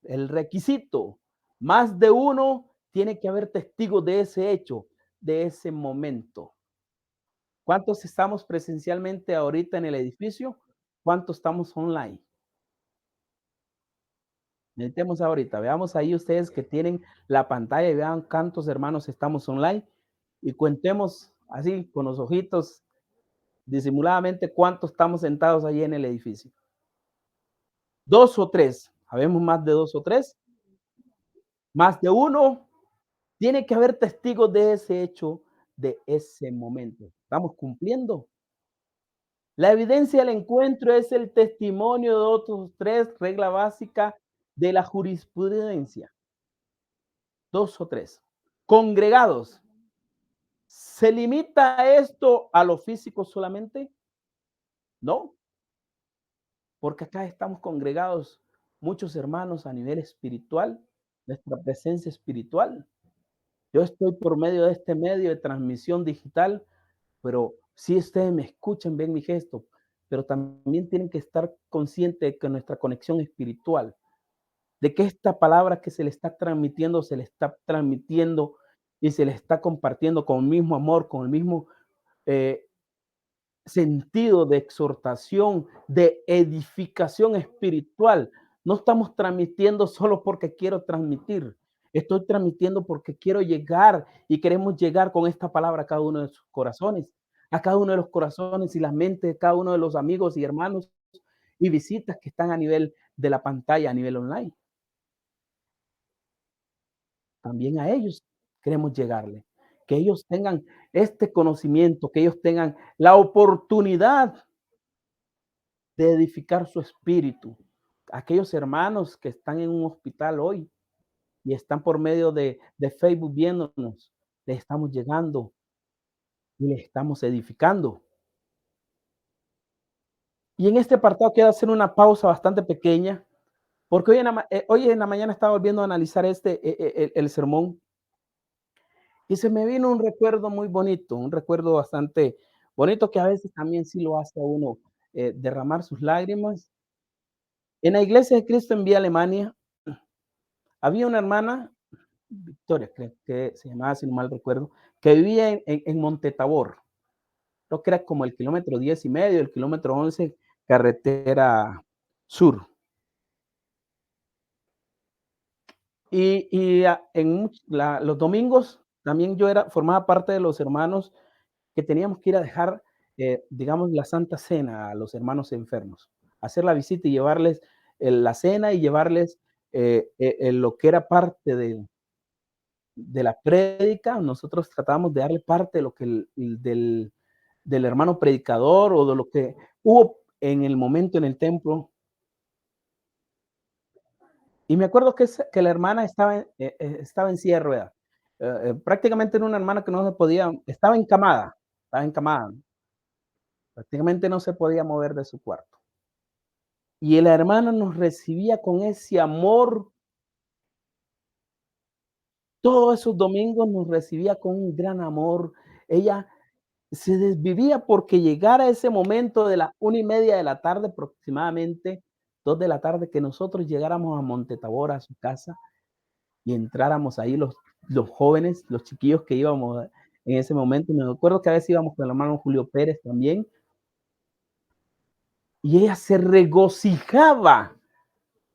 El requisito, más de uno, tiene que haber testigos de ese hecho, de ese momento. ¿Cuántos estamos presencialmente ahorita en el edificio? ¿Cuántos estamos online? Meditemos ahorita, veamos ahí ustedes que tienen la pantalla y vean cuántos hermanos estamos online y cuentemos así con los ojitos disimuladamente cuántos estamos sentados allí en el edificio. Dos o tres, ¿habemos más de dos o tres? Más de uno, tiene que haber testigos de ese hecho, de ese momento. ¿Estamos cumpliendo? La evidencia del encuentro es el testimonio de otros tres, regla básica de la jurisprudencia. Dos o tres. Congregados. ¿Se limita esto a lo físico solamente? No, porque acá estamos congregados muchos hermanos a nivel espiritual, nuestra presencia espiritual. Yo estoy por medio de este medio de transmisión digital, pero si ustedes me escuchan, ven mi gesto, pero también tienen que estar conscientes de que nuestra conexión espiritual, de que esta palabra que se le está transmitiendo, se le está transmitiendo y se le está compartiendo con el mismo amor, con el mismo eh, sentido de exhortación, de edificación espiritual. No estamos transmitiendo solo porque quiero transmitir. Estoy transmitiendo porque quiero llegar y queremos llegar con esta palabra a cada uno de sus corazones, a cada uno de los corazones y las mentes de cada uno de los amigos y hermanos y visitas que están a nivel de la pantalla, a nivel online. También a ellos queremos llegarle, que ellos tengan este conocimiento, que ellos tengan la oportunidad de edificar su espíritu. Aquellos hermanos que están en un hospital hoy y están por medio de Facebook viéndonos, les estamos llegando y les estamos edificando. Y en este apartado quiero hacer una pausa bastante pequeña, porque hoy en la mañana estaba volviendo a analizar el sermón y se me vino un recuerdo muy bonito, un recuerdo bastante bonito que a veces también sí lo hace a uno derramar sus lágrimas. En la iglesia de Cristo en Vía Alemania había una hermana Victoria, creo que se llamaba, si no mal recuerdo, que vivía en Montetabor. Creo que era como el kilómetro 10 y medio, el kilómetro 11, carretera sur. Los domingos también formaba parte de los hermanos que teníamos que ir a dejar, digamos, la Santa Cena a los hermanos enfermos, hacer la visita y llevarles la cena y llevarles lo que era parte de la prédica, nosotros tratábamos de darle parte de lo que del hermano predicador o de lo que hubo en el momento en el templo. Y me acuerdo que la hermana estaba en silla de ruedas. Prácticamente era una hermana que no se podía, estaba encamada, prácticamente no se podía mover de su cuarto. Y la hermana nos recibía con ese amor, todos esos domingos nos recibía con un gran amor. Ella se desvivía porque llegara ese momento de las 1:30 de la tarde, aproximadamente 2 de la tarde, que nosotros llegáramos a Montetabor, a su casa, y entráramos ahí los jóvenes, los chiquillos que íbamos en ese momento. Me acuerdo que a veces íbamos con el hermano Julio Pérez también, y ella se regocijaba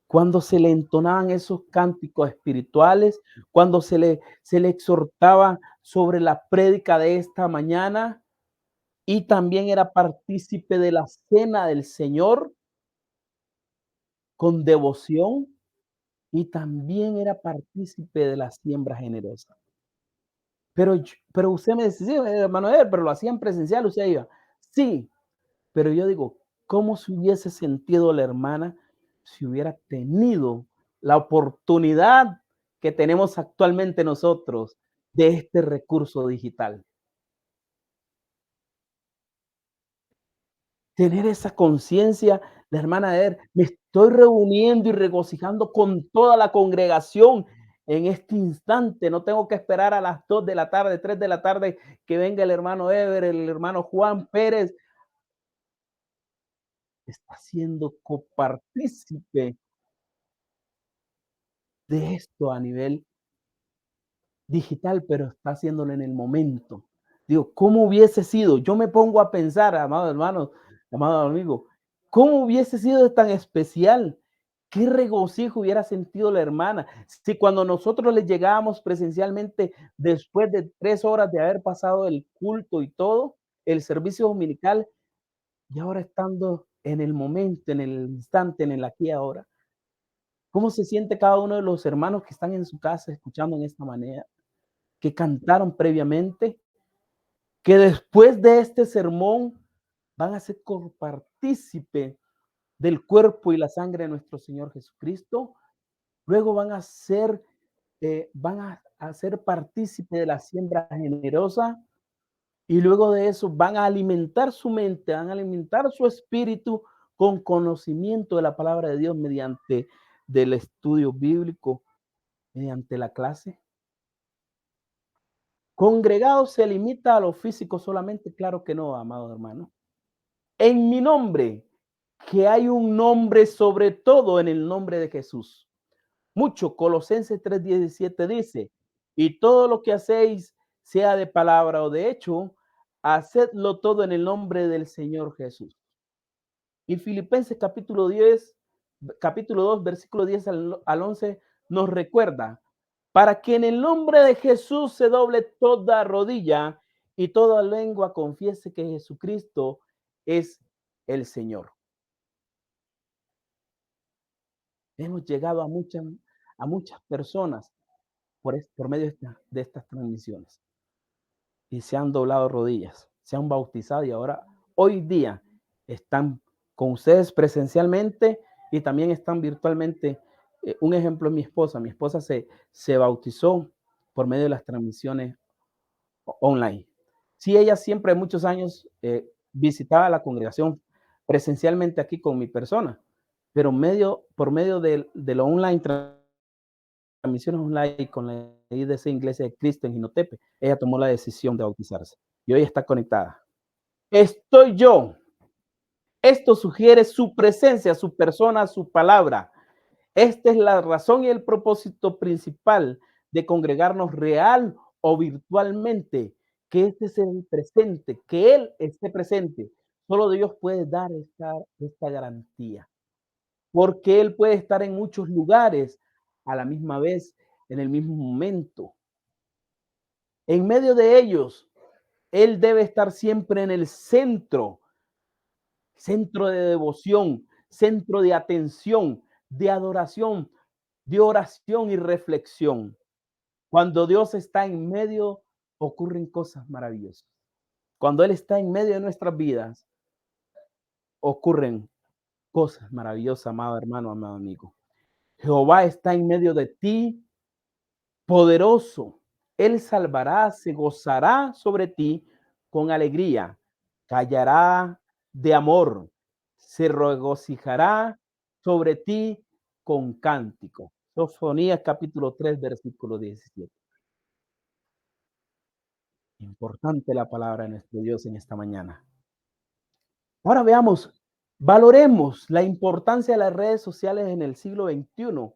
cuando se le entonaban esos cánticos espirituales, cuando se le exhortaba sobre la prédica de esta mañana, y también era partícipe de la cena del Señor con devoción, y también era partícipe de la siembra generosa. Pero usted me dice: "Sí, hermano Eder, pero lo hacía en presencial, usted iba". Sí, pero yo digo, ¿cómo se hubiese sentido la hermana si hubiera tenido la oportunidad que tenemos actualmente nosotros de este recurso digital? Tener esa conciencia, la hermana Eder, me estoy reuniendo y regocijando con toda la congregación en este instante. No tengo que esperar a las 2 de la tarde, 3 de la tarde que venga el hermano Ever, el hermano Juan Pérez. Está siendo copartícipe de esto a nivel digital, pero está haciéndolo en el momento. Digo, ¿cómo hubiese sido? Yo me pongo a pensar, amado hermano, amado amigo, ¿cómo hubiese sido tan especial? ¿Qué regocijo hubiera sentido la hermana? Si cuando nosotros le llegábamos presencialmente, después de 3 horas de haber pasado el culto y todo, el servicio dominical, y ahora estando en el momento, en el instante, en el aquí y ahora. ¿Cómo se siente cada uno de los hermanos que están en su casa escuchando en esta manera? Que cantaron previamente, que después de este sermón van a ser copartícipe del cuerpo y la sangre de nuestro Señor Jesucristo. Luego van a ser partícipe de la siembra generosa, y luego de eso van a alimentar su mente, van a alimentar su espíritu con conocimiento de la palabra de Dios mediante del estudio bíblico, mediante la clase. ¿Congregado se limita a lo físico solamente? Claro que no, amado hermano. En mi nombre, que hay un nombre sobre todo, en el nombre de Jesús. Mucho, Colosenses 3:17 dice, y todo lo que hacéis, sea de palabra o de hecho, hacedlo todo en el nombre del Señor Jesús. Y Filipenses capítulo 2, versículo 10 al 11, nos recuerda, para que en el nombre de Jesús se doble toda rodilla y toda lengua confiese que Jesucristo es el Señor. Hemos llegado a muchas personas por medio de estas transmisiones, y se han doblado rodillas, se han bautizado, y ahora, hoy día, están con ustedes presencialmente y también están virtualmente. Un ejemplo es mi esposa se bautizó por medio de las transmisiones online. Sí, ella siempre, muchos años, visitaba la congregación presencialmente aquí con mi persona, pero por medio de lo online, transmisiones online con la IDC Iglesia de Cristo en Jinotepe, ella tomó la decisión de bautizarse y hoy está conectada. Estoy yo. Esto sugiere su presencia, su persona, su palabra. Esta es la razón y el propósito principal de congregarnos real o virtualmente, que este es el presente, que Él esté presente. Solo Dios puede dar esta garantía, porque Él puede estar en muchos lugares a la misma vez, en el mismo momento. En medio de ellos, Él debe estar siempre en el centro, centro de devoción, centro de atención, de adoración, de oración y reflexión. Cuando Dios está en medio, ocurren cosas maravillosas. Cuando Él está en medio de nuestras vidas, ocurren cosas maravillosas, amado hermano, amado amigo. Jehová está en medio de ti, poderoso. Él salvará, se gozará sobre ti con alegría. Callará de amor. Se regocijará sobre ti con cántico. Sofonías capítulo 3 versículo 17. Importante la palabra de nuestro Dios en esta mañana. Ahora veamos, valoremos la importancia de las redes sociales en el siglo XXI,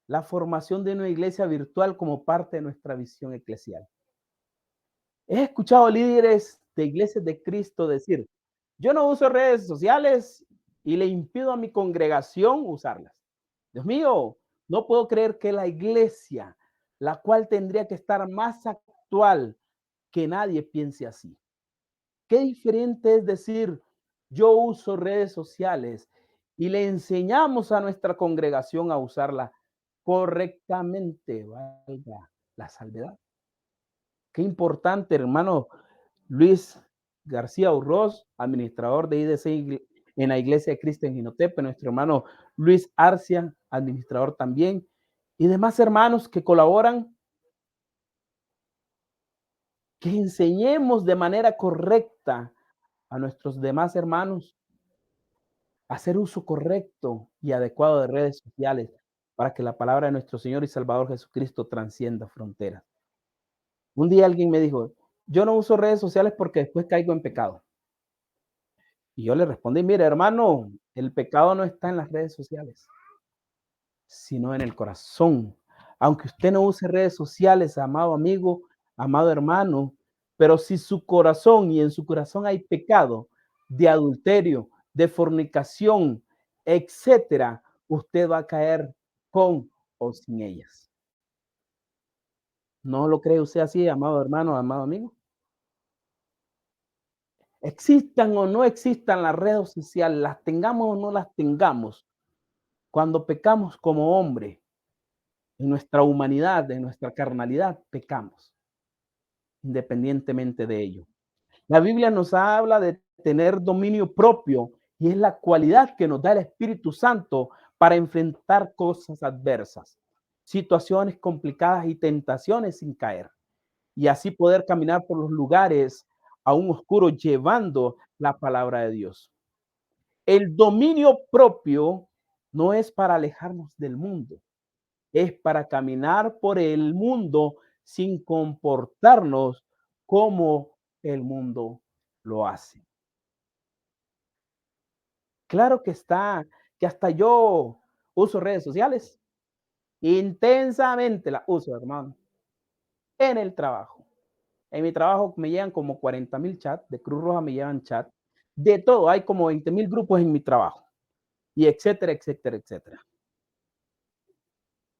la formación de una iglesia virtual como parte de nuestra visión eclesial. He escuchado líderes de iglesias de Cristo decir, yo no uso redes sociales y le impido a mi congregación usarlas. Dios mío, no puedo creer que la iglesia, la cual tendría que estar más actual, que nadie piense así. Qué diferente es decir, yo uso redes sociales y le enseñamos a nuestra congregación a usarla correctamente, valga la salvedad. Qué importante, hermano Luis García Urroz, administrador de IDC en la Iglesia de Cristo en Jinotepe, nuestro hermano Luis Arcia, administrador también, y demás hermanos que colaboran, que enseñemos de manera correcta a nuestros demás hermanos a hacer uso correcto y adecuado de redes sociales para que la palabra de nuestro Señor y Salvador Jesucristo transcienda fronteras. Un día alguien me dijo, yo no uso redes sociales porque después caigo en pecado. Y yo le respondí, mire, hermano, el pecado no está en las redes sociales, sino en el corazón. Aunque usted no use redes sociales, amado amigo, amado hermano, pero si su corazón y en su corazón hay pecado de adulterio, de fornicación, etcétera, usted va a caer con o sin ellas. ¿No lo cree usted así, amado hermano, amado amigo? Existan o no existan las redes sociales, las tengamos o no las tengamos, cuando pecamos como hombre, en nuestra humanidad, en nuestra carnalidad, pecamos, independientemente de ello. La Biblia nos habla de tener dominio propio y es la cualidad que nos da el Espíritu Santo para enfrentar cosas adversas, situaciones complicadas y tentaciones sin caer. Y así poder caminar por los lugares aún oscuros llevando la palabra de Dios. El dominio propio no es para alejarnos del mundo, es para caminar por el mundo sin comportarnos como el mundo lo hace. Claro que está, que hasta yo uso redes sociales, intensamente las uso, hermano, en el trabajo. En mi trabajo me llegan como 40,000 chats, de Cruz Roja me llegan chat, de todo, hay como 20,000 grupos en mi trabajo, y etcétera, etcétera, etcétera.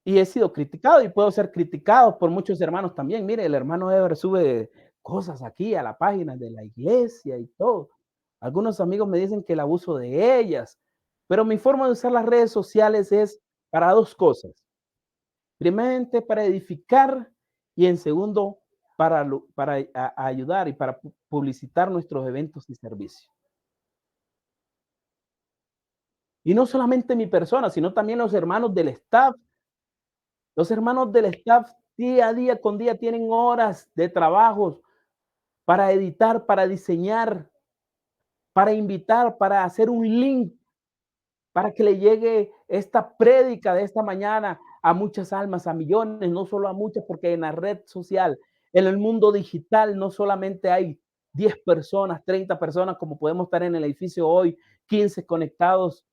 Y he sido criticado y puedo ser criticado por muchos hermanos también. Mire, el hermano Ever sube cosas aquí a la página de la iglesia y todo. Algunos amigos me dicen que el abuso de ellas, pero mi forma de usar las redes sociales es para dos cosas. Primeramente, para edificar y en segundo, para ayudar y para publicitar nuestros eventos y servicios. Y no solamente mi persona, sino también los hermanos del staff. Los hermanos del staff día a día con día tienen horas de trabajos para editar, para diseñar, para invitar, para hacer un link, para que le llegue esta prédica de esta mañana a muchas almas, a millones, no solo a muchas, porque en la red social, en el mundo digital, no solamente hay 10 personas, 30 personas, como podemos estar en el edificio hoy, 15 conectados.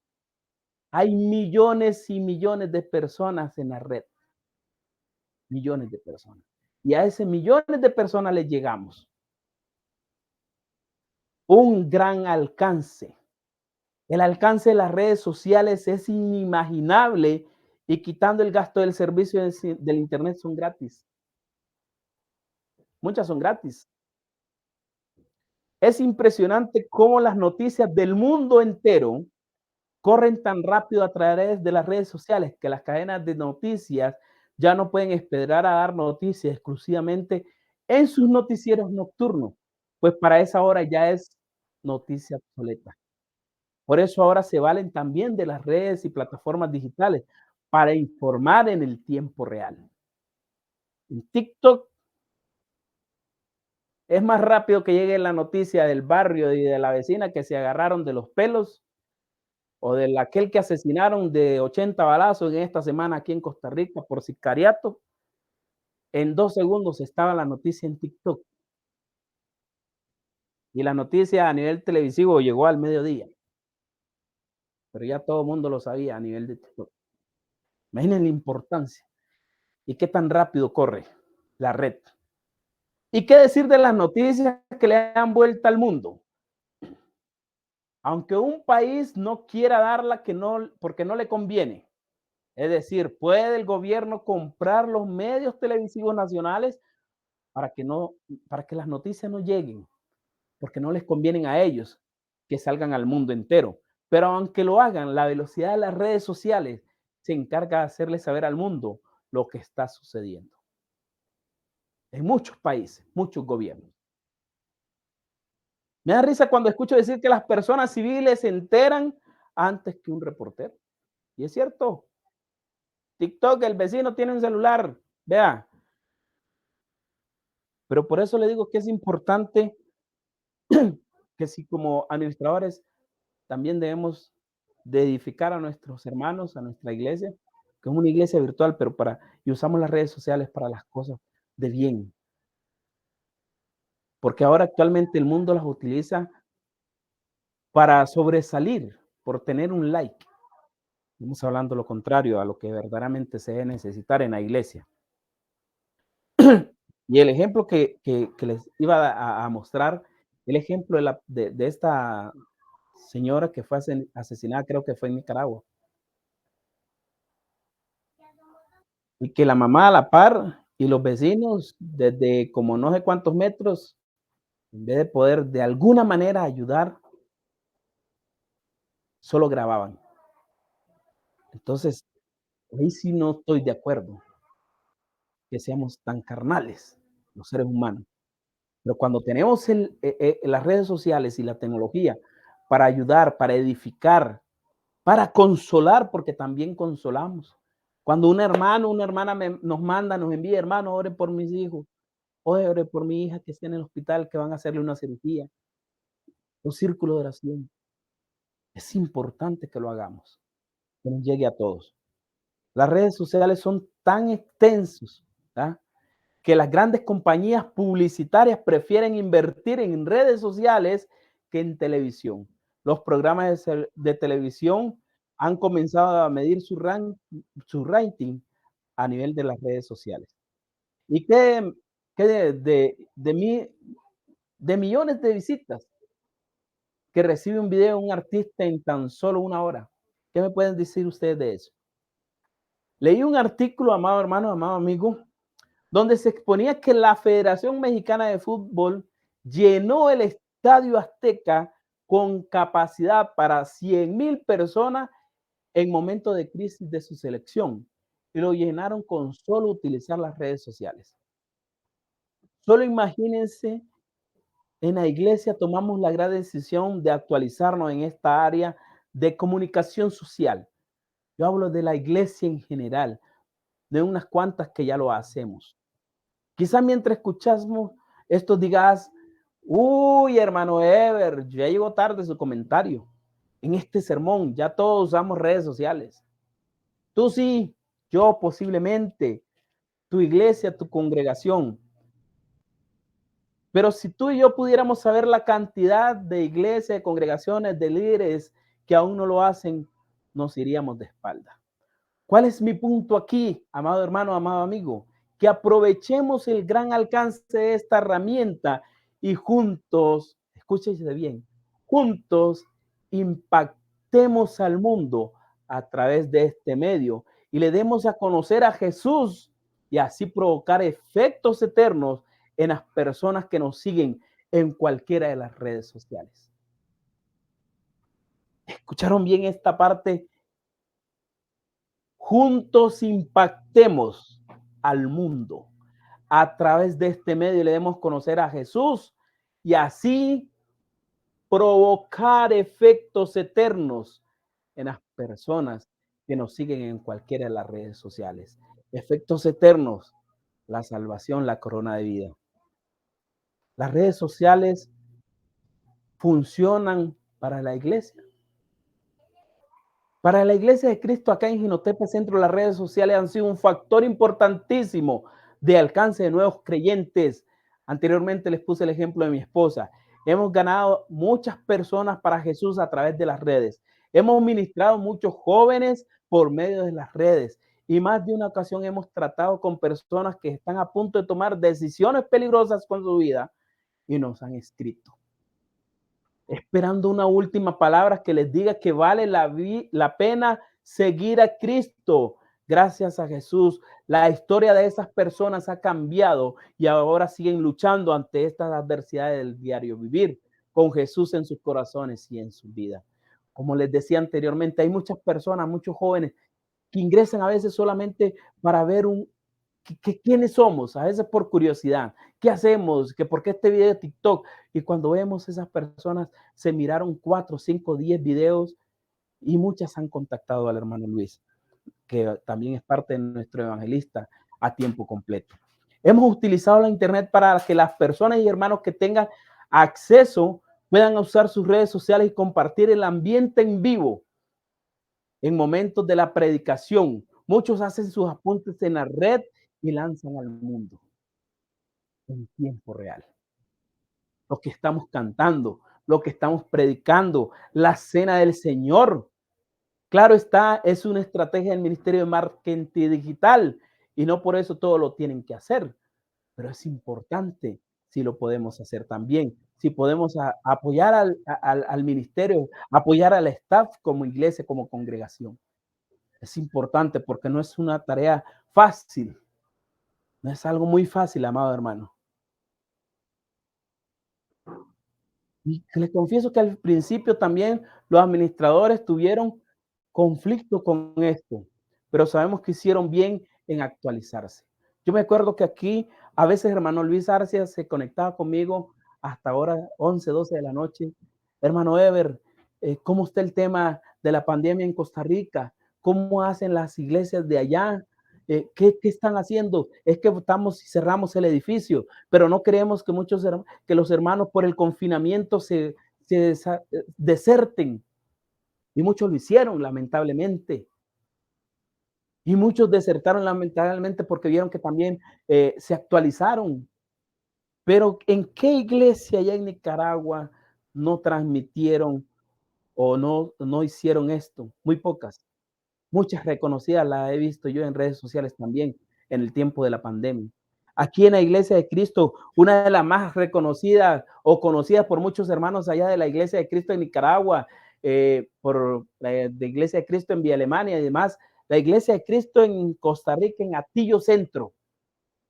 Hay millones y millones de personas en la red, millones de personas. Y a ese millones de personas les llegamos. Un gran alcance. El alcance de las redes sociales es inimaginable y quitando el gasto del servicio del Internet son gratis. Muchas son gratis. Es impresionante cómo las noticias del mundo entero corren tan rápido a través de las redes sociales que las cadenas de noticias ya no pueden esperar a dar noticias exclusivamente en sus noticieros nocturnos, pues para esa hora ya es noticia obsoleta. Por eso ahora se valen también de las redes y plataformas digitales para informar en el tiempo real. En TikTok, Es más rápido que llegue la noticia del barrio y de la vecina que se agarraron de los pelos o de aquel que asesinaron de 80 balazos en esta semana aquí en Costa Rica por sicariato. En 2 segundos estaba la noticia en TikTok y la noticia a nivel televisivo llegó al mediodía, pero ya todo el mundo lo sabía a nivel de TikTok. Imaginen la importancia y qué tan rápido corre la red. ¿Y qué decir de las noticias que le dan vuelta al mundo? Aunque un país no quiera darla que no, porque no le conviene. Es decir, puede el gobierno comprar los medios televisivos nacionales para que no, para que las noticias no lleguen, porque no les convienen a ellos que salgan al mundo entero. Pero aunque lo hagan, la velocidad de las redes sociales se encarga de hacerle saber al mundo lo que está sucediendo. En muchos países, muchos gobiernos. Me da risa cuando escucho decir que las personas civiles se enteran antes que un reportero. Y es cierto, TikTok, el vecino tiene un celular, vea. Pero por eso le digo que es importante que si como administradores también debemos de edificar a nuestros hermanos, a nuestra iglesia, que es una iglesia virtual, pero y usamos las redes sociales para las cosas de bien. Porque ahora actualmente el mundo las utiliza para sobresalir, por tener un like. Estamos hablando lo contrario a lo que verdaderamente se debe necesitar en la iglesia. Y el ejemplo que les iba a mostrar, el ejemplo de esta señora que fue asesinada, creo que fue en Nicaragua, y que la mamá a la par y los vecinos desde como no sé cuántos metros, en vez de poder de alguna manera ayudar, solo grababan. Entonces, ahí sí no estoy de acuerdo que seamos tan carnales los seres humanos. Pero cuando tenemos las redes sociales y la tecnología para ayudar, para edificar, para consolar, porque también consolamos. Cuando un hermano, una hermana nos manda, nos envía, hermano, ore por mis hijos, ore por mi hija que está en el hospital, que van a hacerle una cirugía, un círculo de oración. Es importante que lo hagamos, que nos llegue a todos. Las redes sociales son tan extensos, ¿ah? Que las grandes compañías publicitarias prefieren invertir en redes sociales que en televisión. Los programas de televisión han comenzado a medir su rating a nivel de las redes sociales. ¿Y qué de millones de visitas que recibe un video de un artista en tan solo una hora? ¿Qué me pueden decir ustedes de eso? Leí un artículo, amado hermano, amado amigo, donde se exponía que la Federación Mexicana de Fútbol llenó el Estadio Azteca con capacidad para 100,000 personas en momento de crisis de su selección y lo llenaron con solo utilizar las redes sociales. Solo imagínense, en la iglesia tomamos la gran decisión de actualizarnos en esta área de comunicación social. Yo hablo de la iglesia en general, de unas cuantas que ya lo hacemos. Quizá mientras escuchamos esto digas, uy, hermano Ever, ya llegó tarde su comentario. En este sermón ya todos usamos redes sociales. Tú sí, yo posiblemente, tu iglesia, tu congregación. Pero si tú y yo pudiéramos saber la cantidad de iglesias, de congregaciones, de líderes que aún no lo hacen, nos iríamos de espalda. ¿Cuál es mi punto aquí, amado hermano, amado amigo? Que aprovechemos el gran alcance de esta herramienta y juntos, escúchese bien, juntos impactemos al mundo a través de este medio y le demos a conocer a Jesús y así provocar efectos eternos en las personas que nos siguen en cualquiera de las redes sociales. ¿Escucharon bien esta parte? Juntos impactemos al mundo. A través de este medio le demos conocer a Jesús y así provocar efectos eternos en las personas que nos siguen en cualquiera de las redes sociales. Efectos eternos, la salvación, la corona de vida. Las redes sociales funcionan para la iglesia. Para la iglesia de Cristo acá en Jinotepe Centro, las redes sociales han sido un factor importantísimo de alcance de nuevos creyentes. Anteriormente les puse el ejemplo de mi esposa. Hemos ganado muchas personas para Jesús a través de las redes. Hemos ministrado muchos jóvenes por medio de las redes. Y más de una ocasión hemos tratado con personas que están a punto de tomar decisiones peligrosas con su vida y nos han escrito esperando una última palabra que les diga que vale la pena seguir a Cristo. Gracias a Jesús, la historia de esas personas ha cambiado y ahora siguen luchando ante estas adversidades del diario vivir, con Jesús en sus corazones y en su vida. Como les decía anteriormente, hay muchas personas, muchos jóvenes que ingresan a veces solamente para ver quiénes somos, a veces por curiosidad, qué hacemos, que por qué este video de TikTok. Y cuando vemos esas personas, se miraron 4, 5, 10 videos y muchas han contactado al hermano Luis, que también es parte de nuestro evangelista a tiempo completo. Hemos utilizado la internet para que las personas y hermanos que tengan acceso puedan usar sus redes sociales y compartir el ambiente en vivo en momentos de la predicación. Muchos hacen sus apuntes en la red y lanzan al mundo en tiempo real. Lo que estamos cantando, lo que estamos predicando, la cena del Señor. Claro está, es una estrategia del Ministerio de Marketing Digital y no por eso todo lo tienen que hacer, pero es importante si lo podemos hacer también, si podemos apoyar al ministerio, apoyar al staff como iglesia, como congregación. Es importante porque no es una tarea fácil, no es algo muy fácil, amado hermano. Y les confieso que al principio también los administradores tuvieron conflicto con esto, pero sabemos que hicieron bien en actualizarse. Yo me acuerdo que aquí a veces hermano Luis Arcia se conectaba conmigo hasta ahora 11, 12 de la noche. Hermano Ever, ¿cómo está el tema de la pandemia en Costa Rica? ¿Cómo hacen las iglesias de allá? ¿Qué están haciendo? Es que votamos y cerramos el edificio, pero no creemos que que los hermanos por el confinamiento se deserten. Y muchos lo hicieron, lamentablemente. Y muchos desertaron, lamentablemente, porque vieron que también se actualizaron. Pero ¿en qué iglesia allá en Nicaragua no transmitieron o no hicieron esto? Muy pocas. Muchas reconocidas las he visto yo en redes sociales también en el tiempo de la pandemia. Aquí en la Iglesia de Cristo, una de las más reconocidas o conocidas por muchos hermanos allá de la Iglesia de Cristo en Nicaragua, por la de Iglesia de Cristo en Vía Alemania y demás, la Iglesia de Cristo en Costa Rica, en Atillo Centro,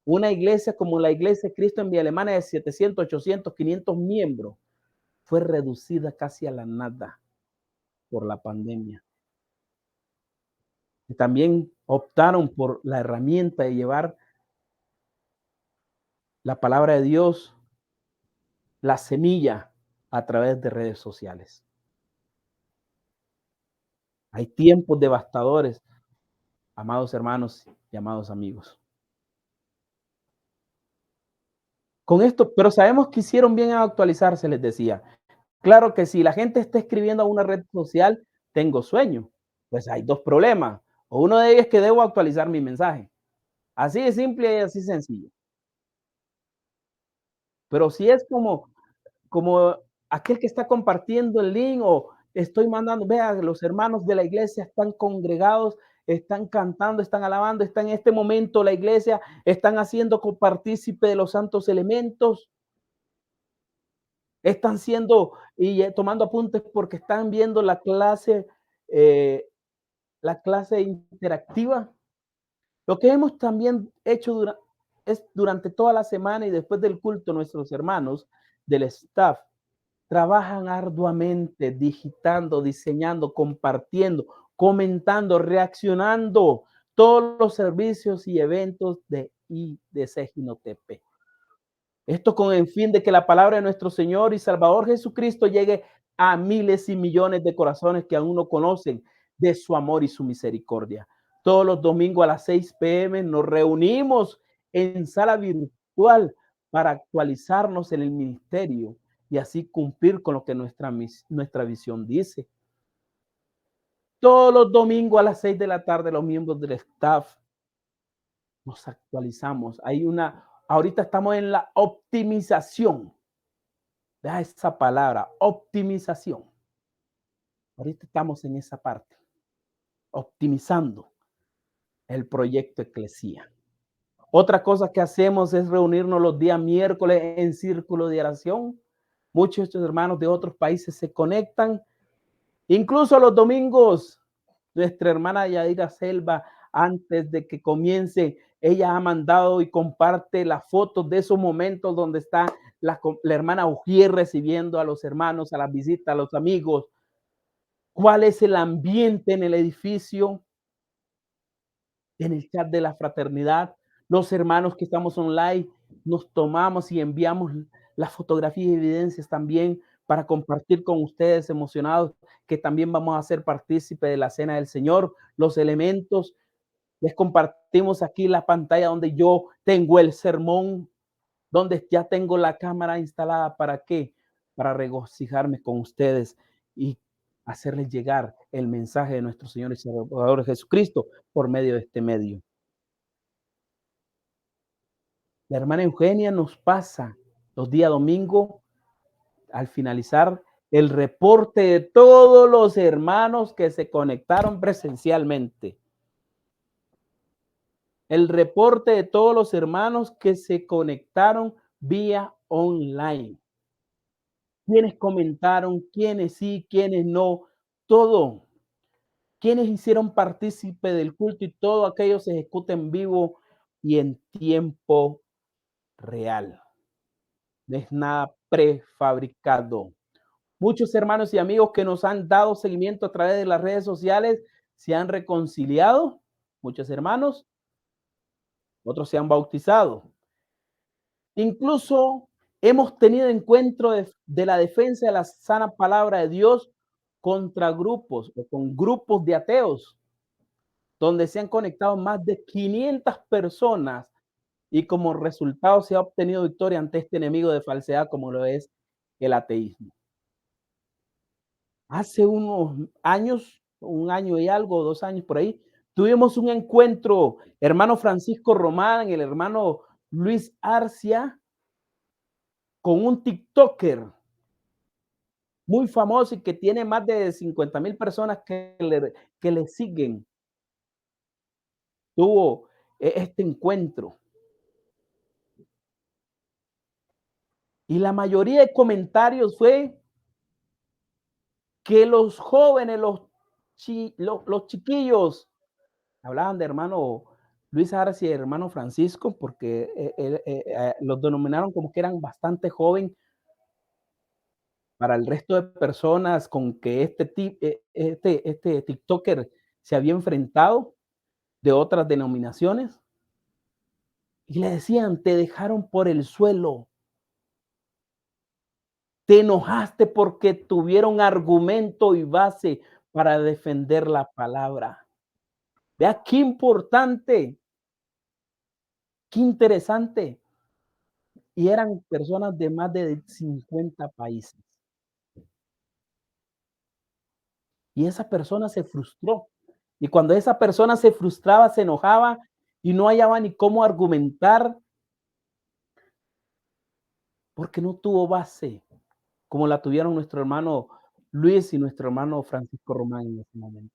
una iglesia como la Iglesia de Cristo en Vía Alemania de 700, 800, 500 miembros, fue reducida casi a la nada por la pandemia. Y también optaron por la herramienta de llevar la palabra de Dios, la semilla, a través de redes sociales. Hay tiempos devastadores, amados hermanos y amados amigos. Con esto, pero sabemos que hicieron bien a actualizarse, les decía. Claro que si la gente está escribiendo a una red social, tengo sueño. Pues hay dos problemas. O uno de ellos es que debo actualizar mi mensaje. Así de simple y así sencillo. Pero si es como aquel que está compartiendo el link o estoy mandando, vea, los hermanos de la iglesia están congregados, están cantando, están alabando, está en este momento la iglesia, están haciendo partícipe de los santos elementos, están siendo y tomando apuntes porque están viendo eh, la clase interactiva. Lo que hemos también hecho es durante toda la semana y después del culto, nuestros hermanos del staff trabajan arduamente, digitando, diseñando, compartiendo, comentando, reaccionando todos los servicios y eventos de IDC Jinotepe. Esto con el fin de que la palabra de nuestro Señor y Salvador Jesucristo llegue a miles y millones de corazones que aún no conocen de su amor y su misericordia. Todos los domingos a las 6 p.m. nos reunimos en sala virtual para actualizarnos en el ministerio y así cumplir con lo que nuestra visión dice. Todos los domingos a las 6 de la tarde, los miembros del staff nos actualizamos. Ahorita estamos en la optimización. Deja esa palabra, optimización. Ahorita estamos en esa parte, optimizando el proyecto Eclesia. Otra cosa que hacemos es reunirnos los días miércoles en círculo de oración. Muchos de estos hermanos de otros países se conectan. Incluso los domingos, nuestra hermana Yadira Selva, antes de que comience, ella ha mandado y comparte las fotos de esos momentos donde está la hermana Ujier recibiendo a los hermanos, a las visitas, a los amigos. ¿Cuál es el ambiente en el edificio? En el chat de la fraternidad, los hermanos que estamos online, nos tomamos y enviamos las fotografías y evidencias también para compartir con ustedes emocionados que también vamos a ser partícipe de la cena del Señor, los elementos. Les compartimos aquí la pantalla donde yo tengo el sermón, donde ya tengo la cámara instalada. ¿Para qué? Para regocijarme con ustedes y hacerles llegar el mensaje de nuestro Señor y Salvador Jesucristo por medio de este medio. La hermana Eugenia nos pasa los días domingo, al finalizar, el reporte de todos los hermanos que se conectaron presencialmente. El reporte de todos los hermanos que se conectaron vía online. Quienes comentaron, quienes sí, quienes no, todo. Quienes hicieron partícipe del culto y todo aquello se ejecuta en vivo y en tiempo real. No es nada prefabricado. Muchos hermanos y amigos que nos han dado seguimiento a través de las redes sociales se han reconciliado, muchos hermanos, otros se han bautizado. Incluso hemos tenido encuentro de la defensa de la sana palabra de Dios contra grupos o con grupos de ateos, donde se han conectado más de 500 personas y como resultado se ha obtenido victoria ante este enemigo de falsedad como lo es el ateísmo. Hace unos años, un año y algo, 2 años por ahí, tuvimos un encuentro, hermano Francisco Román, el hermano Luis Arcia, con un tiktoker muy famoso y que tiene más de 50,000 personas que le siguen. Tuvo este encuentro. Y la mayoría de comentarios fue que los jóvenes, los chiquillos, hablaban de hermano Luis Arce y hermano Francisco, porque los denominaron como que eran bastante joven para el resto de personas con que este TikToker se había enfrentado de otras denominaciones. Y le decían, te dejaron por el suelo. Te enojaste porque tuvieron argumento y base para defender la palabra. Vea qué importante, qué interesante. Y eran personas de más de 50 países. Y esa persona se frustró. Y cuando esa persona se frustraba, se enojaba y no hallaba ni cómo argumentar porque no tuvo base, como la tuvieron nuestro hermano Luis y nuestro hermano Francisco Román en ese momento.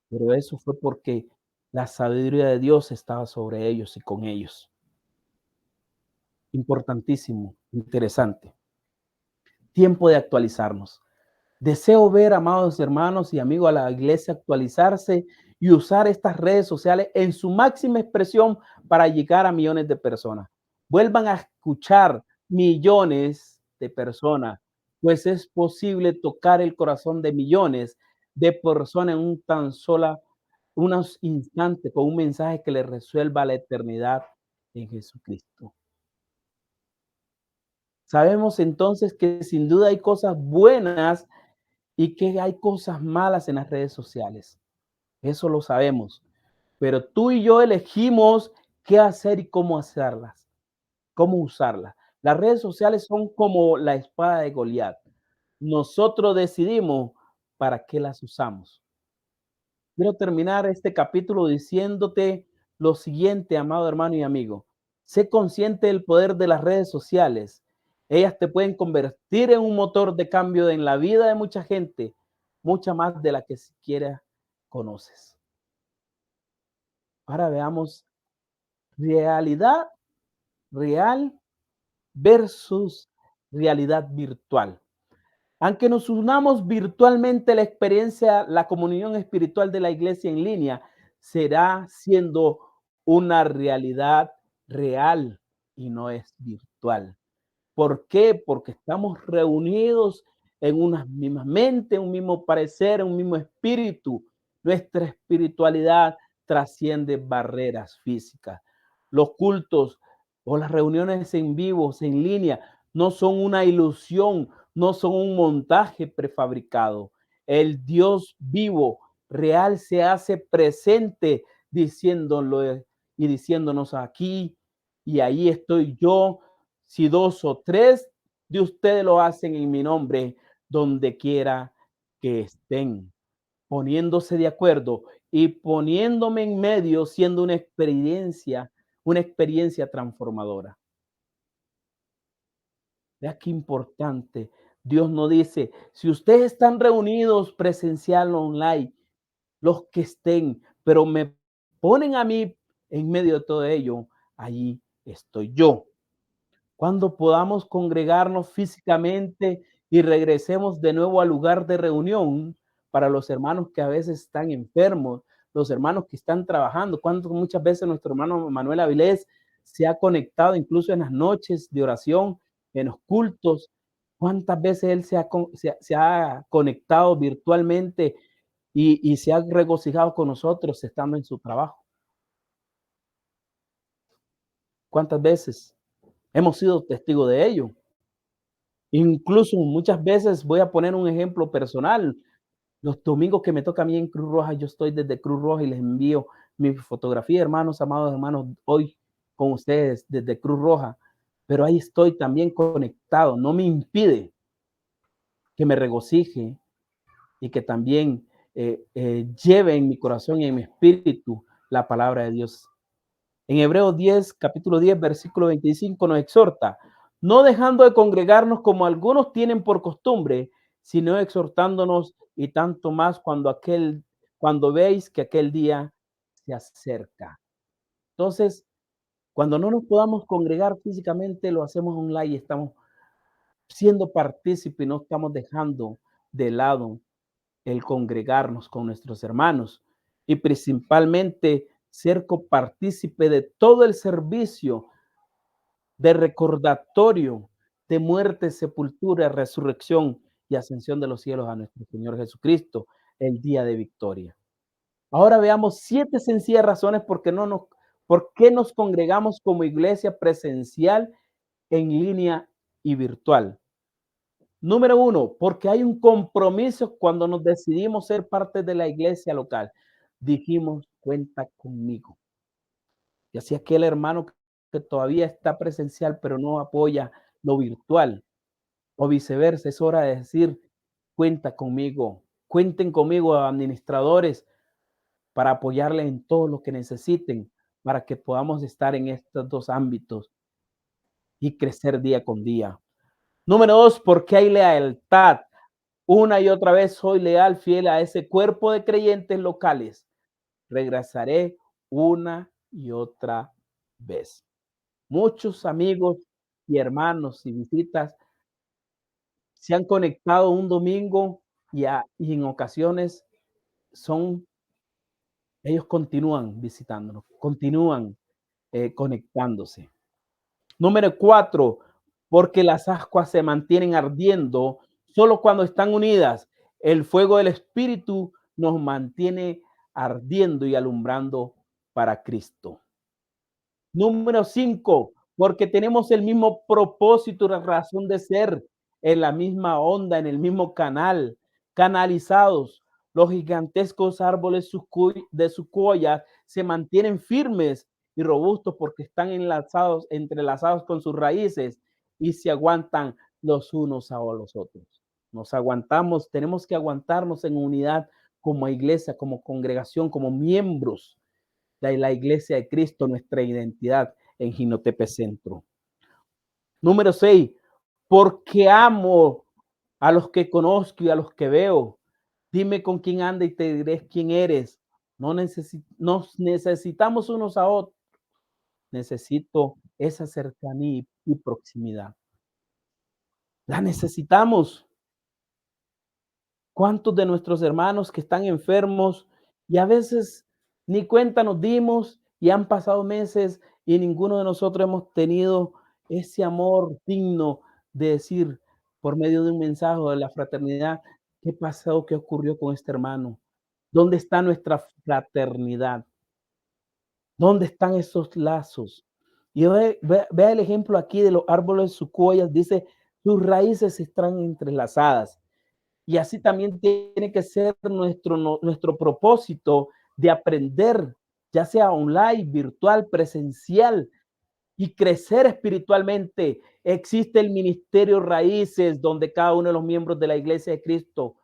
Pero eso fue porque la sabiduría de Dios estaba sobre ellos y con ellos. Importantísimo, interesante. Tiempo de actualizarnos. Deseo ver, amados hermanos y amigos, a la iglesia actualizarse y usar estas redes sociales en su máxima expresión para llegar a millones de personas. Vuelvan a escuchar millones de personas, pues es posible tocar el corazón de millones de personas en unos instantes con un mensaje que les resuelva la eternidad en Jesucristo. Sabemos entonces que sin duda hay cosas buenas y que hay cosas malas en las redes sociales. Eso lo sabemos. Pero tú y yo elegimos qué hacer y cómo hacerlas. cómo usarlas. Las redes sociales son como la espada de Goliat. Nosotros decidimos para qué las usamos. Quiero terminar este capítulo diciéndote lo siguiente, amado hermano y amigo. Sé consciente del poder de las redes sociales. Ellas te pueden convertir en un motor de cambio en la vida de mucha gente, mucha más de la que siquiera conoces. Ahora veamos realidad real versus realidad virtual. Aunque nos unamos virtualmente, la experiencia, la comunión espiritual de la iglesia en línea será siendo una realidad real y no es virtual. ¿Por qué? Porque estamos reunidos en una misma mente, un mismo parecer, un mismo espíritu. Nuestra espiritualidad trasciende barreras físicas. Los cultos o las reuniones en vivo, en línea, no son una ilusión, no son un montaje prefabricado. El Dios vivo, real, se hace presente diciéndolo y diciéndonos aquí y ahí estoy yo. Si dos o tres de ustedes lo hacen en mi nombre, donde quiera que estén, poniéndose de acuerdo y poniéndome en medio, siendo una experiencia transformadora. Vea qué importante. Dios nos dice, si ustedes están reunidos presencial o online, los que estén, pero me ponen a mí en medio de todo ello, allí estoy yo. Cuando podamos congregarnos físicamente y regresemos de nuevo al lugar de reunión para los hermanos que a veces están enfermos, los hermanos que están trabajando. Cuando muchas veces nuestro hermano Manuel Avilés se ha conectado incluso en las noches de oración, en los cultos. ¿Cuántas veces él se ha conectado virtualmente y se ha regocijado con nosotros estando en su trabajo? ¿Cuántas veces hemos sido testigos de ello? Incluso muchas veces voy a poner un ejemplo personal. Los domingos que me toca a mí en Cruz Roja, yo estoy desde Cruz Roja y les envío mi fotografía, hermanos, amados hermanos, hoy con ustedes desde Cruz Roja. Pero ahí estoy también conectado. No me impide que me regocije y que también lleve en mi corazón y en mi espíritu la palabra de Dios. En Hebreos 10, capítulo 10, versículo 25 nos exhorta, no dejando de congregarnos como algunos tienen por costumbre, sino exhortándonos y tanto más cuando veis que aquel día se acerca. Entonces, cuando no nos podamos congregar físicamente, lo hacemos online y estamos siendo partícipes y no estamos dejando de lado el congregarnos con nuestros hermanos y principalmente ser copartícipe de todo el servicio de recordatorio de muerte, sepultura, resurrección y ascensión de los cielos a nuestro Señor Jesucristo, el día de victoria. Ahora veamos 7 sencillas razones por qué nos congregamos como iglesia presencial, en línea y virtual. Número 1, porque hay un compromiso cuando nos decidimos ser parte de la iglesia local. Dijimos, cuenta conmigo. Y así aquel hermano que todavía está presencial, pero no apoya lo virtual, o viceversa, es hora de decir, cuenta conmigo, cuenten conmigo, administradores, para apoyarle en todo lo que necesiten, para que podamos estar en estos dos ámbitos y crecer día con día. Número 2, porque hay lealtad. Una y otra vez soy leal, fiel a ese cuerpo de creyentes locales. Regresaré una y otra vez. Muchos amigos y hermanos y visitas se han conectado un domingo y en ocasiones son, ellos continúan visitándonos, continúan conectándose. Número 4, porque las ascuas se mantienen ardiendo solo cuando están unidas. El fuego del Espíritu nos mantiene ardiendo y alumbrando para Cristo. Número 5, porque tenemos el mismo propósito y razón de ser, en la misma onda, en el mismo canal, canalizados. Los gigantescos árboles de Sucoya se mantienen firmes y robustos porque están entrelazados con sus raíces y se aguantan los unos a los otros. Nos aguantamos, tenemos que aguantarnos en unidad como iglesia, como congregación, como miembros de la iglesia de Cristo, nuestra identidad en Jinotepe Centro. Número 6, porque amo a los que conozco y a los que veo. Dime con quién anda y te diré quién eres. Nos necesitamos unos a otros. Necesito esa cercanía y proximidad. La necesitamos. ¿Cuántos de nuestros hermanos que están enfermos y a veces ni cuenta nos dimos y han pasado meses y ninguno de nosotros hemos tenido ese amor digno de decir por medio de un mensaje de la fraternidad, ¿qué pasó? ¿Qué ocurrió con este hermano? ¿Dónde está nuestra fraternidad? ¿Dónde están esos lazos? Y vea el ejemplo aquí de los árboles sucoyas, dice, sus raíces están entrelazadas. Y así también tiene que ser nuestro propósito de aprender, ya sea online, virtual, presencial, y crecer espiritualmente. Existe el ministerio Raíces, donde cada uno de los miembros de la Iglesia de Cristo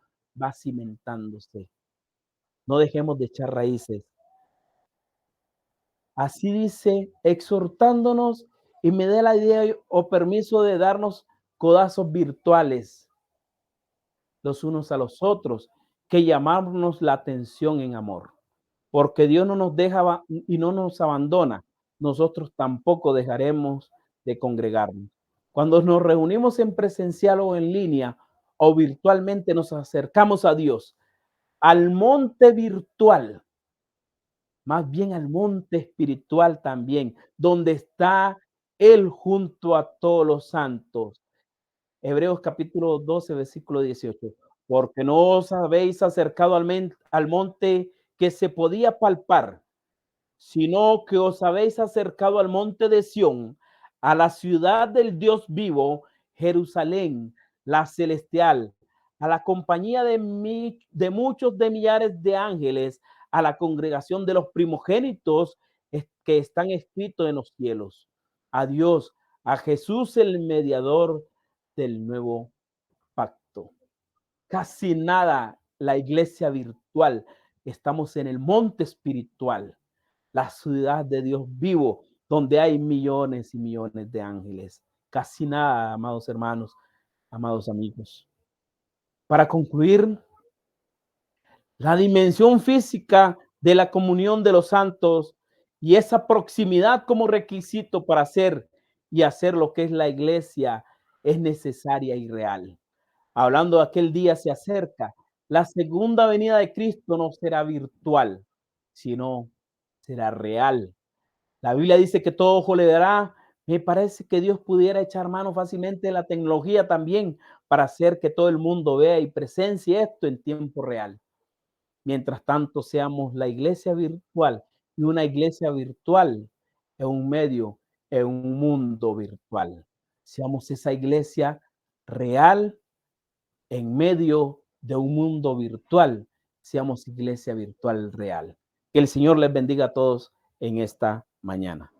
va cimentándose. No dejemos de echar raíces. Así dice, exhortándonos y me dé la idea o permiso de darnos codazos virtuales los unos a los otros, que llamarnos la atención en amor. Porque Dios no nos deja y no nos abandona, nosotros tampoco dejaremos de congregarnos. Cuando nos reunimos en presencial o en línea o virtualmente, nos acercamos a Dios, al monte virtual, más bien al monte espiritual también, donde está Él junto a todos los santos. Hebreos capítulo 12, versículo 18. Porque no os habéis acercado al monte que se podía palpar, sino que os habéis acercado al monte de Sión, a la ciudad del Dios vivo, Jerusalén, la celestial, a la compañía de muchos de millares de ángeles, a la congregación de los primogénitos que están escritos en los cielos. A Dios, a Jesús el mediador del nuevo pacto. Casi nada la iglesia virtual. Estamos en el monte espiritual, la ciudad de Dios vivo, donde hay millones y millones de ángeles. Casi nada, amados hermanos, amados amigos. Para concluir, la dimensión física de la comunión de los santos y esa proximidad como requisito para hacer y hacer lo que es la iglesia es necesaria y real. Hablando de aquel día se acerca. La segunda venida de Cristo no será virtual, sino será real. La Biblia dice que todo ojo le dará. Me parece que Dios pudiera echar mano fácilmente de la tecnología también para hacer que todo el mundo vea y presencie esto en tiempo real. Mientras tanto, seamos la iglesia virtual y una iglesia virtual en un medio, en un mundo virtual. Seamos esa iglesia real en medio de un mundo virtual, seamos iglesia virtual real. Que el Señor les bendiga a todos en esta mañana.